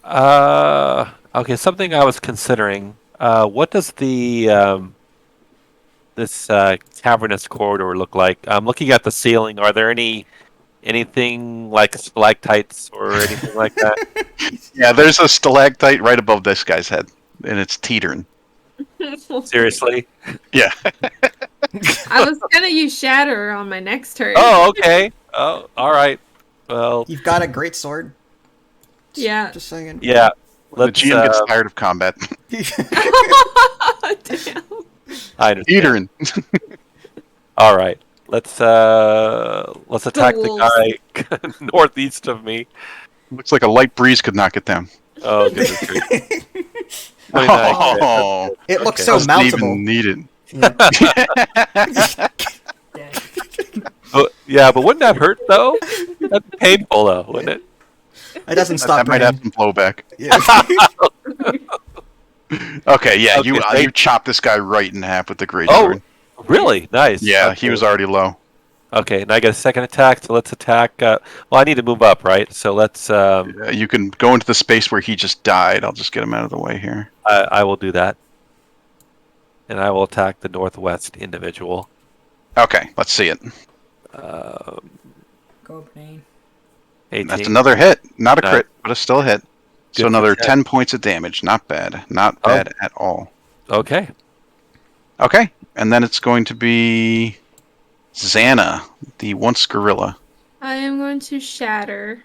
Okay. Something I was considering. What does the this cavernous corridor look like? I'm looking at the ceiling. Are there anything like stalactites or anything like that? Yeah, there's a stalactite right above this guy's head, and it's teetering. Seriously? Yeah. I was gonna use Shatter on my next turn. Oh, okay. Oh, all right. Well, You've got a great sword. Yeah. Just saying. yeah. The Let's. GM gets tired of combat. Damn. I understand. Teetering. All right. Let's attack the wolves. guy northeast of me. Looks like a light breeze could knock it down. Oh goodness gracious. 29. Oh, It looks Okay. so doesn't mountable. even need it. Yeah. Yeah, but wouldn't that hurt though? That'd be painful though, wouldn't it? It doesn't That stop might have burning. some blowback. Yeah. Okay, yeah, Okay, you thank- chop this guy right in half with the great Oh, sword. really? Nice. Yeah, Okay. he was already low. Okay, and I get a second attack, so let's attack. Well, I need to move up, right? So let's. You can go into the space where he just died. I'll just get him out of the way here. I will do that, and I will attack the northwest individual. Okay, let's see it. Go, Bane. 18. That's another hit. Not a Nice. crit, but it's still a hit. Good So another for 10. 10 points of damage. Not bad. Not Oh. bad at all. Okay. Okay, and then it's going to be Xana, the once gorilla. I am going to Shatter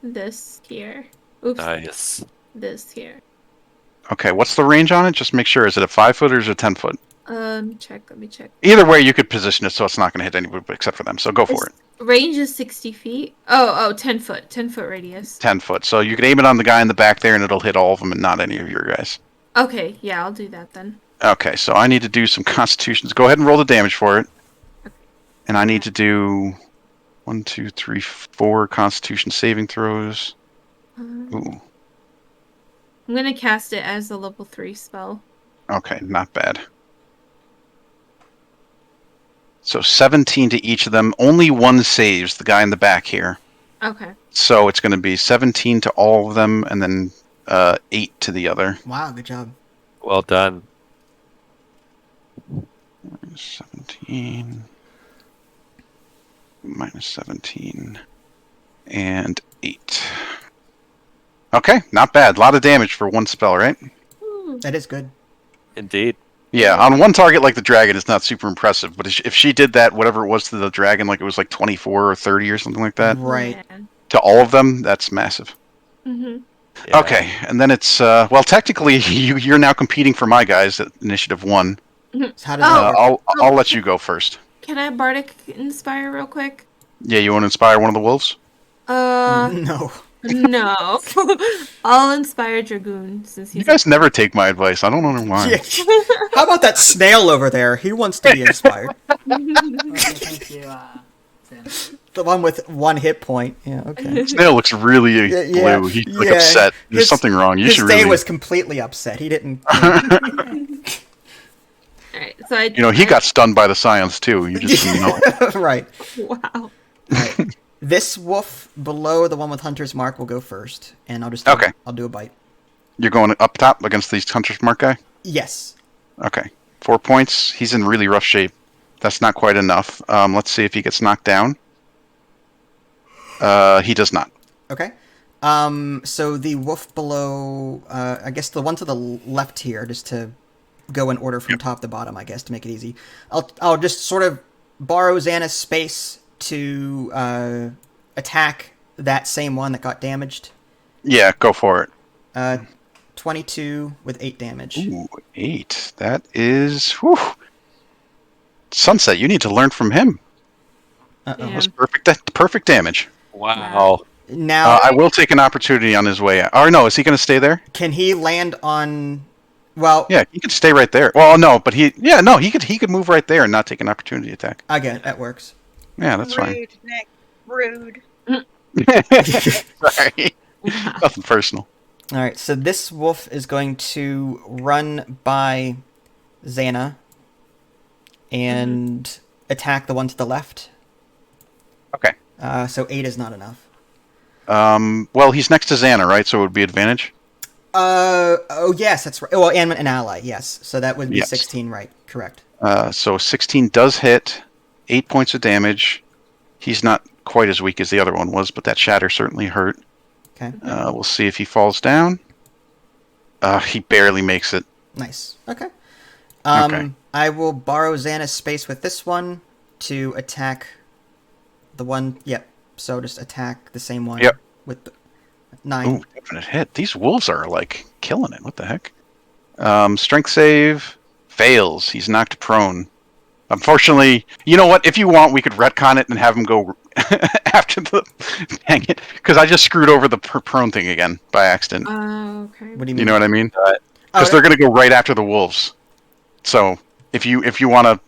this here. Oops. Nice. This here. Okay, what's the range on it? Just make sure. Is it a 5 foot or is it a 10 foot? Let me check. Either way, you could position it so it's not going to hit anybody except for them. So go for it. Range is 60 feet. Oh, 10 foot. 10 foot radius. 10 foot. So you can aim it on the guy in the back there and it'll hit all of them and not any of your guys. Okay, yeah, I'll do that then. Okay, so I need to do some constitutions. Go ahead and roll the damage for it. And I need to do 1, 2, 3, 4 constitution saving throws. Ooh. I'm gonna cast it as a level 3 spell. Okay, not bad. So 17 to each of them. Only one saves, the guy in the back here. Okay. So it's going to be 17 to all of them, and then 8 to the other. Wow, good job. Well done. 17 minus 17 and 8. Okay, not bad. A lot of damage for one spell, right? That is good. Indeed. Yeah, on one target like the dragon, it's not super impressive. But if she did that, whatever it was to the dragon, like it was like 24 or 30 or something like that, Right. Yeah. to all of them, that's massive. Mm-hmm. Yeah. Okay, and then it's well, technically you're now competing for my guys at initiative 1. So how does Oh. that work? I'll let you go first. Can I Bardic Inspire real quick? Yeah, you want to inspire one of the wolves? No. No. I'll inspire Dragoon since You he's. guys never take my advice. I don't know why. Yeah. How about that snail over there? He wants to be inspired. Okay, thank you, Sam. The one with 1 hit point. Yeah, okay. Snail looks really Yeah, blue. He's like yeah. upset. There's His- something wrong. You His should day really. was completely upset. He didn't. Alright, so I. You know, he got stunned by the science too. You just didn't know. Right. Wow. Right. This wolf below the one with Hunter's Mark will go first, and I'll just Okay. I'll do a bite. You're going up top against these Hunter's Mark guy? Yes. Okay. 4 points. He's in really rough shape. That's not quite enough. Let's see if he gets knocked down. He does not. Okay. So the wolf below, I guess the one to the left here, just to go in order from top to bottom, I guess, to make it easy. I'll just sort of borrow Xana's space to attack that same one that got damaged. Yeah, go for it. 22 with 8 damage. Ooh, 8. That is... Whew. Sunset, you need to learn from him. Uh-oh. Yeah. That's perfect damage. Wow. Now, I will take an opportunity on his way out. Or no, is he going to stay there? can he land on... Well, Yeah, he could stay right there. Well, no, but he could move right there and not take an opportunity attack. again, that works. Yeah, that's fine. Rude, Nick. Rude. Sorry. Nothing personal. All right, so this wolf is going to run by Xana and attack the one to the left. Okay. So 8 is not enough. Well, he's next to Xana, right? So it would be advantage. Oh yes, that's right. Well, and an ally, yes. So that would be Yes. 16, right? Correct. So 16 does hit, 8 points of damage. He's not quite as weak as the other one was, but that shatter certainly hurt. Okay. We'll see if he falls down. He barely makes it. Nice. Okay. Okay. I will borrow Xana's space with this one to attack the one. Yep. So just attack the same one. Yep. With the 9. Ooh, definite hit. These wolves are like killing it. What the heck? Strength save fails. He's knocked prone. Unfortunately, you know what? If you want, we could retcon it and have him go after the. Dang it! Because I just screwed over the prone thing again by accident. Okay. What do you mean? You know what I mean? Oh, Because they're going to go right after the wolves. So if you want to,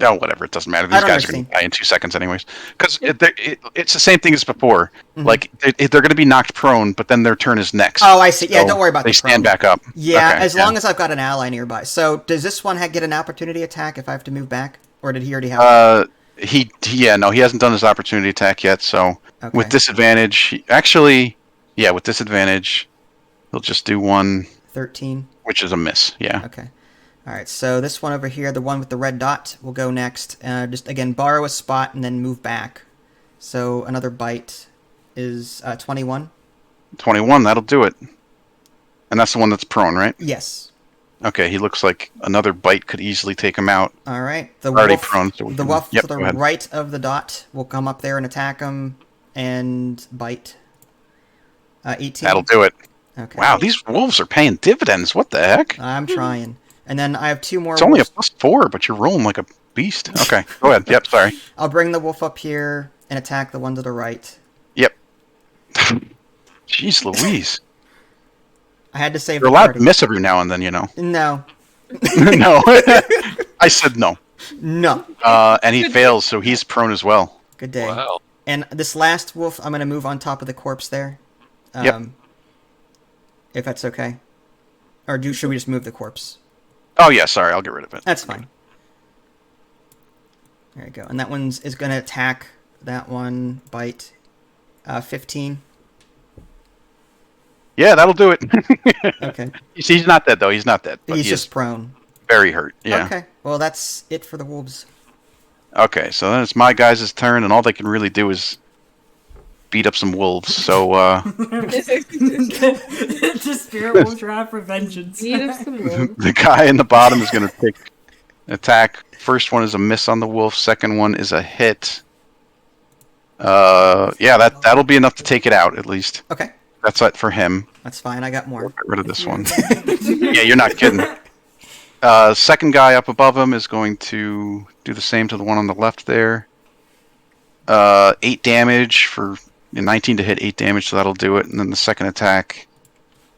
oh whatever, it doesn't matter. These don't guys are going understand. to die in 2 seconds anyways. Because it's the same thing as before. Mhm. Like they're going to be knocked prone, but then their turn is next. Oh, I see. Yeah, So don't worry about they the stand prone. back up. Yeah, Okay, as long as I've got an ally nearby. So does this one get an opportunity attack if I have to move back, or did he already have? He hasn't done his opportunity attack yet. So Okay. with disadvantage, with disadvantage, he'll just do one, 13. which is a miss. Yeah. Okay. All right. So this one over here, the one with the red dot, will go next. Just again, borrow a spot and then move back. So another bite is 21. 21. That'll do it. And that's the one that's prone, right? Yes. Okay, he looks like another bite could easily take him out. All right. The Already wolf, prone, so we the can- wolf yep, to the go ahead. right of the dot will come up there and attack him and bite. 18. That'll do it. Okay. Wow, these wolves are paying dividends. What the heck? I'm trying. And then I have 2 more. It's only a wolves. +4, but you're rolling like a beast. Okay, go ahead. Yep, sorry. I'll bring the wolf up here and attack the one to the right. Yep. Jeez Louise. I had to save You're the allowed party. to miss every now and then, you know. No. No. I said no. No. And he fails, so he's prone as well. Good day. Wow. And this last wolf, I'm going to move on top of the corpse there. Yep. if that's okay. Or should we just move the corpse? Oh yeah, sorry, I'll get rid of it. That's fine. There you go. And that one's is going to attack that one, bite. 15. Yeah, that'll do it. Okay. He's not dead though. He's not dead. But He's he just is prone. very hurt. Yeah. Okay. Well, that's it for the wolves. Okay, so then it's my guys' turn, and all they can really do is beat up some wolves. So The spirit wolves are out for vengeance. Need of some wolves. the guy in the bottom is going to take an attack. First one is a miss on the wolf. Second one is a hit. Yeah, that'll be enough to take it out at least. Okay. That's it for him. That's fine. I got more. Get rid of this one. Yeah, you're not kidding. Second guy up above him is going to do the same to the one on the left there. 8 damage for 19 to hit, 8 damage, so that'll do it. And then the second attack,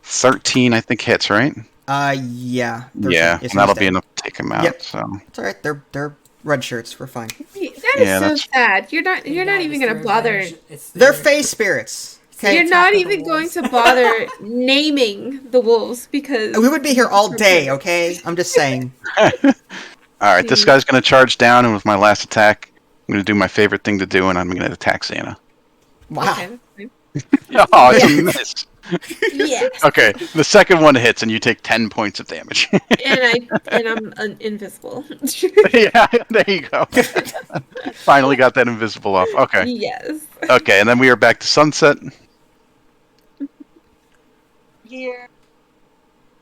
13, I think hits, right? Yeah. Yeah, and that'll be enough to take him out. Yep. So It's all right. They're red shirts. We're fine. That is Yeah, so that's- sad. You're not even gonna bother. They're face spirits. Okay. You're not attack of the even going wolves. to bother naming the wolves because We would be here all day. Okay. I'm just saying. all right, this guy's going to charge down, and with my last attack, I'm going to do my favorite thing to do, and I'm going to attack Xana. Wow. Okay, that's Oh, it's a miss. fine. Yeah. Okay, the second one hits, and you take 10 points of damage. and I'm invisible. Yeah, there you go. Finally got that invisible off. Okay. Yes. Okay, and then we are back to sunset. Here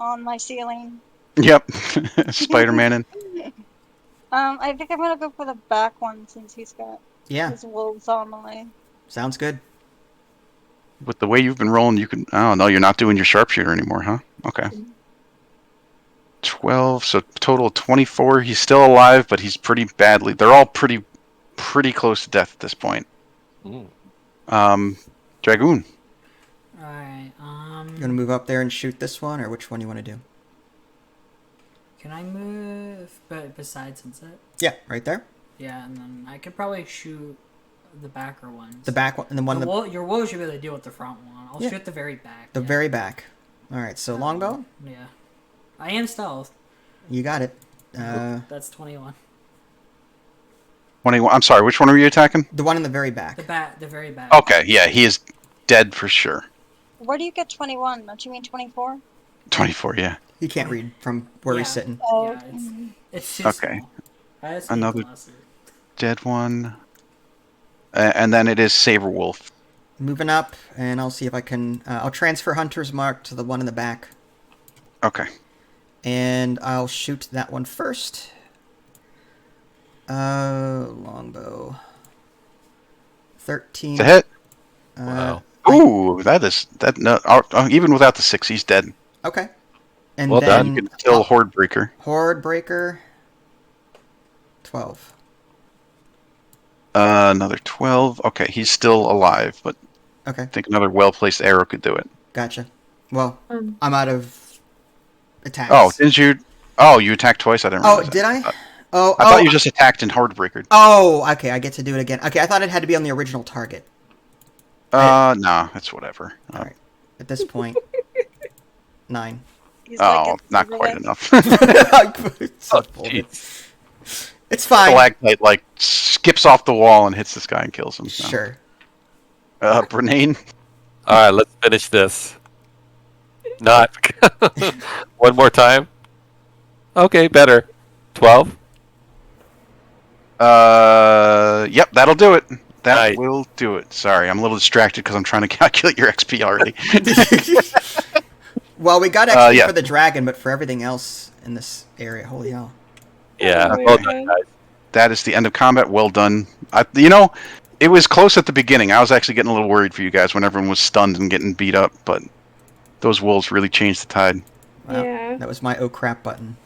on my ceiling. Yep. Spider-Man in. I think I'm gonna go for the back one since he's got Yeah. his wolves on the way. Sounds good. With the way you've been rolling, you can... Oh, no, you're not doing your sharpshooter anymore, huh? Okay. 12, so total of 24. He's still alive, but he's pretty badly... They're all pretty close to death at this point. Dragoon. Alright, You want to move up there and shoot this one, or which one you want to do? can I move besides sunset? Yeah, right there. Yeah, and then I could probably shoot the backer ones. The back one, and the one, Your wolves should be able to deal with the front one. I'll Yeah. shoot the very back. the yeah. very back. All right. So longbow, Yeah. I am stealth. you got it. That's 21. 21. I'm sorry, which one are you attacking? The one in the very back. The very back. Okay, yeah, he is dead for sure. Where do you get 21? Don't you mean 24? 24, yeah. He can't read from where he's Yeah. sitting. Oh, Yeah, it's too Okay. small. I have Another- glasses. Dead one. And then it is Saber Wolf. Moving up, and I'll see if I can. I'll transfer Hunter's Mark to the one in the back, Okay. and I'll shoot that one first. Longbow. 13. It's a hit. Wow. Ooh, even without the 6, he's dead. Okay. And Well done. then You can kill Horde Breaker. Horde Breaker. 12. Another 12. Okay, he's still alive, but Okay, I think another well-placed arrow could do it. gotcha. Well, Um, I'm out of attacks. Oh, didn't you? Oh, you attacked twice? I didn't Oh, realize did that. I? Oh, I thought you just attacked in Horde Breaker. Oh, okay. I get to do it again. Okay, I thought it had to be on the original target. No, it's whatever. All right. At this point, 9. he's Oh, like not quite enough. It's so full. Jeez. It's fine. Stalactite skips off the wall and hits this guy and kills him. No. Sure. Brenane. All right, let's finish this. Not one more time. Okay, better. 12. Yep, that'll do it. That Nice. will do it. Sorry, I'm a little distracted because I'm trying to calculate your XP already. Well, we got XP Yeah. for the dragon, but for everything else in this area, holy hell. Yeah, Oh, well my done, God. guys. That is the end of combat. Well done. It was close at the beginning. I was actually getting a little worried for you guys when everyone was stunned and getting beat up, but those wolves really changed the tide. Wow. Yeah. That was my oh crap button.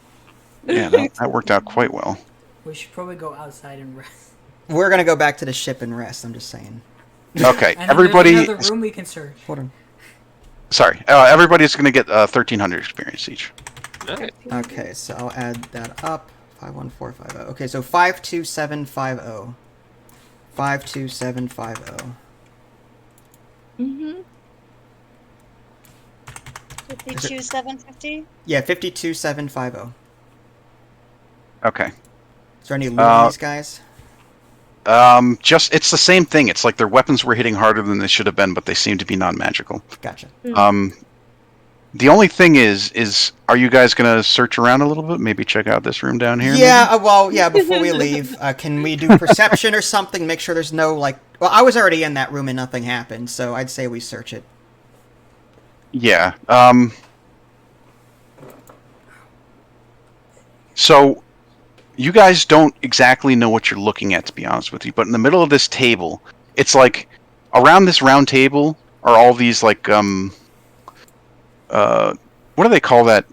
Yeah, that worked out quite well. We should probably go outside and rest. We're gonna go back to the ship and rest, I'm just saying. Okay, And everybody. There's another room we can search. Hold on. Sorry, everybody's going to get 1,300 experience each. Okay. Okay, so I'll add that up. 51450. Okay, so 52750. 52750. Mm-hmm. 52,750. Yeah, 52,750. Okay. Is there any loot on these guys? Just it's the same thing. It's like their weapons were hitting harder than they should have been, but they seem to be non-magical. Gotcha. The only thing is are you guys gonna search around a little bit? Maybe check out this room down here? Yeah, before we leave, can we do perception or something? Make sure there's no, like... Well, I was already in that room and nothing happened, so I'd say we search it. Yeah. So, you guys don't exactly know what you're looking at, to be honest with you, but in the middle of this table, it's like, around this round table are all these, like, what do they call that?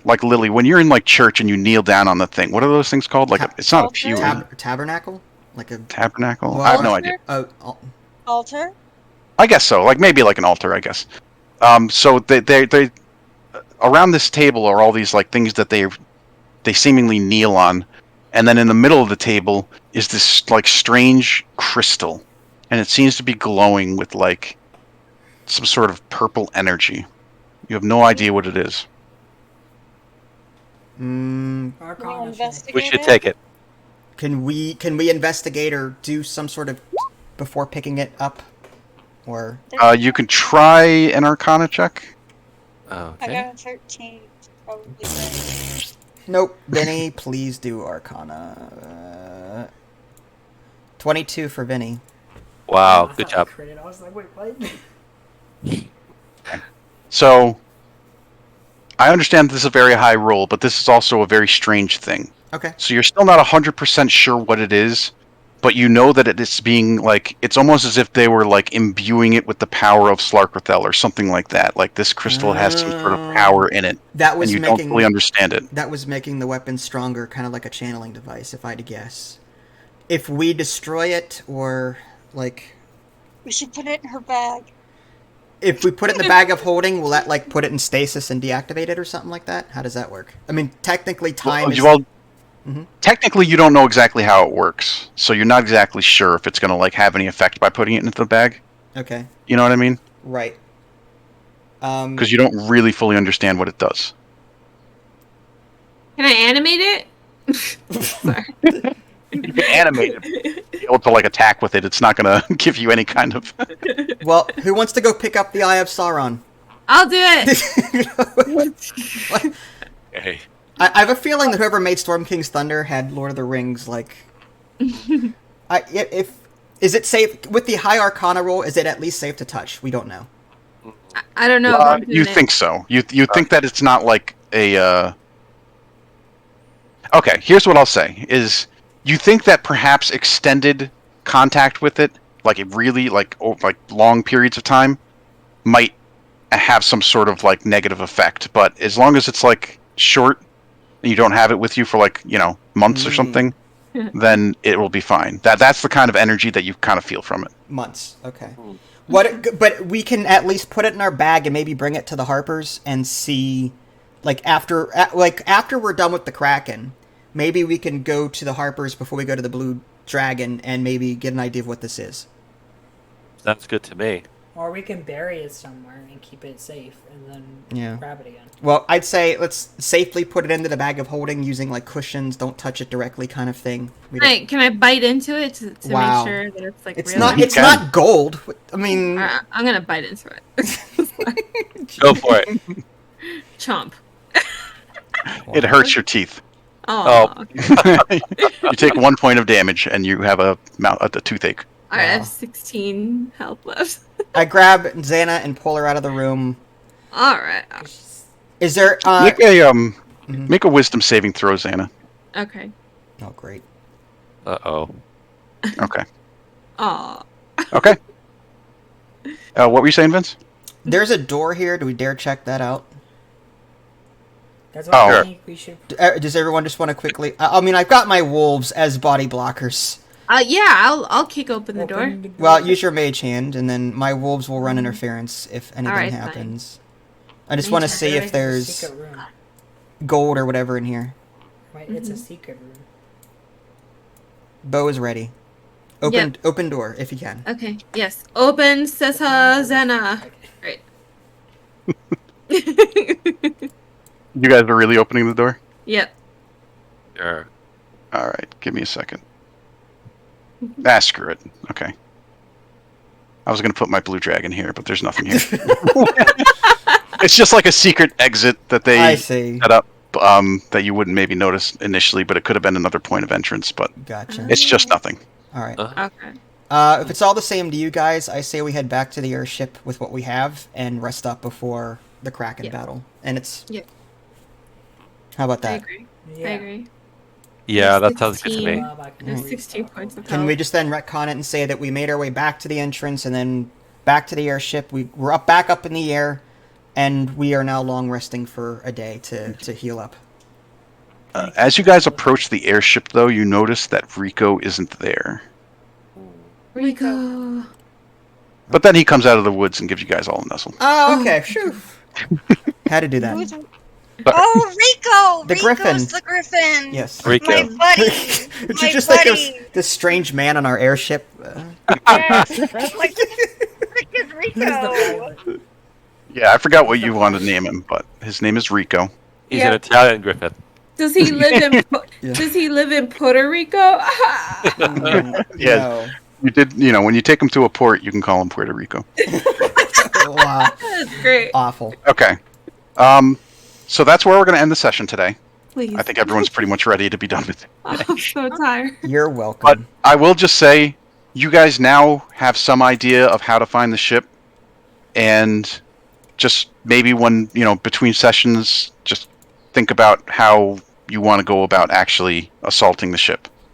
Like, Lily, when you're in, like, church and you kneel down on the thing, what are those things called? Like, it's not a pew. Tabernacle? Like a... Tabernacle? Well, I have no idea. Altar? I guess so. Like, maybe like an altar, I guess. So they around this table are all these, like, things that they seemingly kneel on. And then in the middle of the table is this, like, strange crystal. And it seems to be glowing with, like, some sort of purple energy. You have no idea what it is. Arcana check. We should take it. Can we investigate or do some sort of... before picking it up? Or... You can try an Arcana check. I got a 13. Probably right. Nope. Vinny, please do Arcana. 22 for Vinny. Wow, I good thought job. I critted. I was like, wait, what? So, I understand this is a very high roll, but this is also a very strange thing. Okay. So you're still not 100% sure what it is, but you know that it is being, like, it's almost as if they were, like, imbuing it with the power of Slarkathel or something like that. Like, this crystal has some sort of power in it, That was and you making... don't fully understand it. That was making the weapon stronger, kind of like a channeling device, if I had to guess. If we destroy it, or, like... We should put it in her bag. If we put it in the bag of holding, will that, like, put it in stasis and deactivate it or something like that? How does that work? I mean, technically, time is... Well, technically, you don't know exactly how it works, so you're not exactly sure if it's going to, like, have any effect by putting it into the bag. Okay. You know what I mean? Right. Because you don't really fully understand what it does. Can I animate it? Sorry. You can animate it, be able to, like, attack with it. It's not going to give you any kind of... Well, who wants to go pick up the Eye of Sauron? I'll do it. Hey. I have a feeling that whoever made Storm King's Thunder had Lord of the Rings, like... Is it safe... With the high Arcana roll, is it at least safe to touch? We don't know. I don't know. If I'm doing You it. think so. You think that it's not, like, a... Okay, here's what I'll say, is... You think that perhaps extended contact with it, like it really, like long periods of time, might have some sort of, like, negative effect. But as long as it's, like, short, and you don't have it with you for, like, you know, months or something, then it will be fine. That's the kind of energy that you kind of feel from it. Months, okay. But we can at least put it in our bag and maybe bring it to the Harpers and see, after we're done with the Kraken, maybe we can go to the Harpers before we go to the Blue Dragon and maybe get an idea of what this is. Sounds good to me. Or we can bury it somewhere and keep it safe, and then grab it again. Well, I'd say let's safely put it into the bag of holding using, like, cushions, don't touch it directly kind of thing. Can I bite into it to Wow. make sure that it's, like, It's real? not. It's not gold. I mean, I'm gonna bite into it. Go for it. Chomp. It hurts your teeth. Oh. Okay. You take 1 point of damage, and you have a toothache. All right, I have 16 health left. I grab Xana and pull her out of the room. All right. Is there? Make a wisdom saving throw, Xana. Okay. Oh, great. Uh-oh. Okay. Aw. Okay. What were you saying, Vince? There's a door here. Do we dare check that out? That's what I think we should... Does everyone just want to quickly... I mean, I've got my wolves as body blockers. Yeah, I'll kick open the door. Well, use your mage hand, and then my wolves will run interference if anything Alright, happens. I just want to see if there's gold or whatever in here. Right, it's a secret room. Bo is ready. Open door, if you can. Okay, yes. Open Sessa Zena. Right. You guys are really opening the door? Yep. Sure. All right, give me a second. Ah, screw it. Okay. I was going to put my blue dragon here, but there's nothing here. It's just like a secret exit that they I see. set up that you wouldn't maybe notice initially, but it could have been another point of entrance, but Gotcha. it's just nothing. All right. Okay. If it's all the same to you guys, I say we head back to the airship with what we have and rest up before the Kraken battle. And it's... Yeah. How about I that? agree. Yeah. I agree. Yeah, that sounds good to 16. me. There's 16 points of Can health. we just then retcon it and say that we made our way back to the entrance and then back to the airship? We're back up in the air, and we are now long resting for a day to heal up. As you guys approach the airship, though, you notice that Rico isn't there. Rico. But then he comes out of the woods and gives you guys all a nuzzle. Oh, okay. Phew. Had to do that. Who's... Oh, Rico! The griffin. Rico's the griffin. Yes. Rico. My buddy. Did My you just think buddy. of this strange man on our airship? Yes. Like, freaking Rico. Yeah, I forgot what you wanted to name him, but his name is Rico. He's Yeah. an Italian griffin. Does he live in Yeah. Does he live in Puerto Rico? Yeah. No. You did, when you take him to a port, you can call him Puerto Rico. Wow. That's great. Awful. Okay. So that's where we're going to end the session today. Please. I think everyone's pretty much ready to be done with it. I'm so tired. You're welcome. But I will just say, you guys now have some idea of how to find the ship, and just maybe when, between sessions, just think about how you want to go about actually assaulting the ship.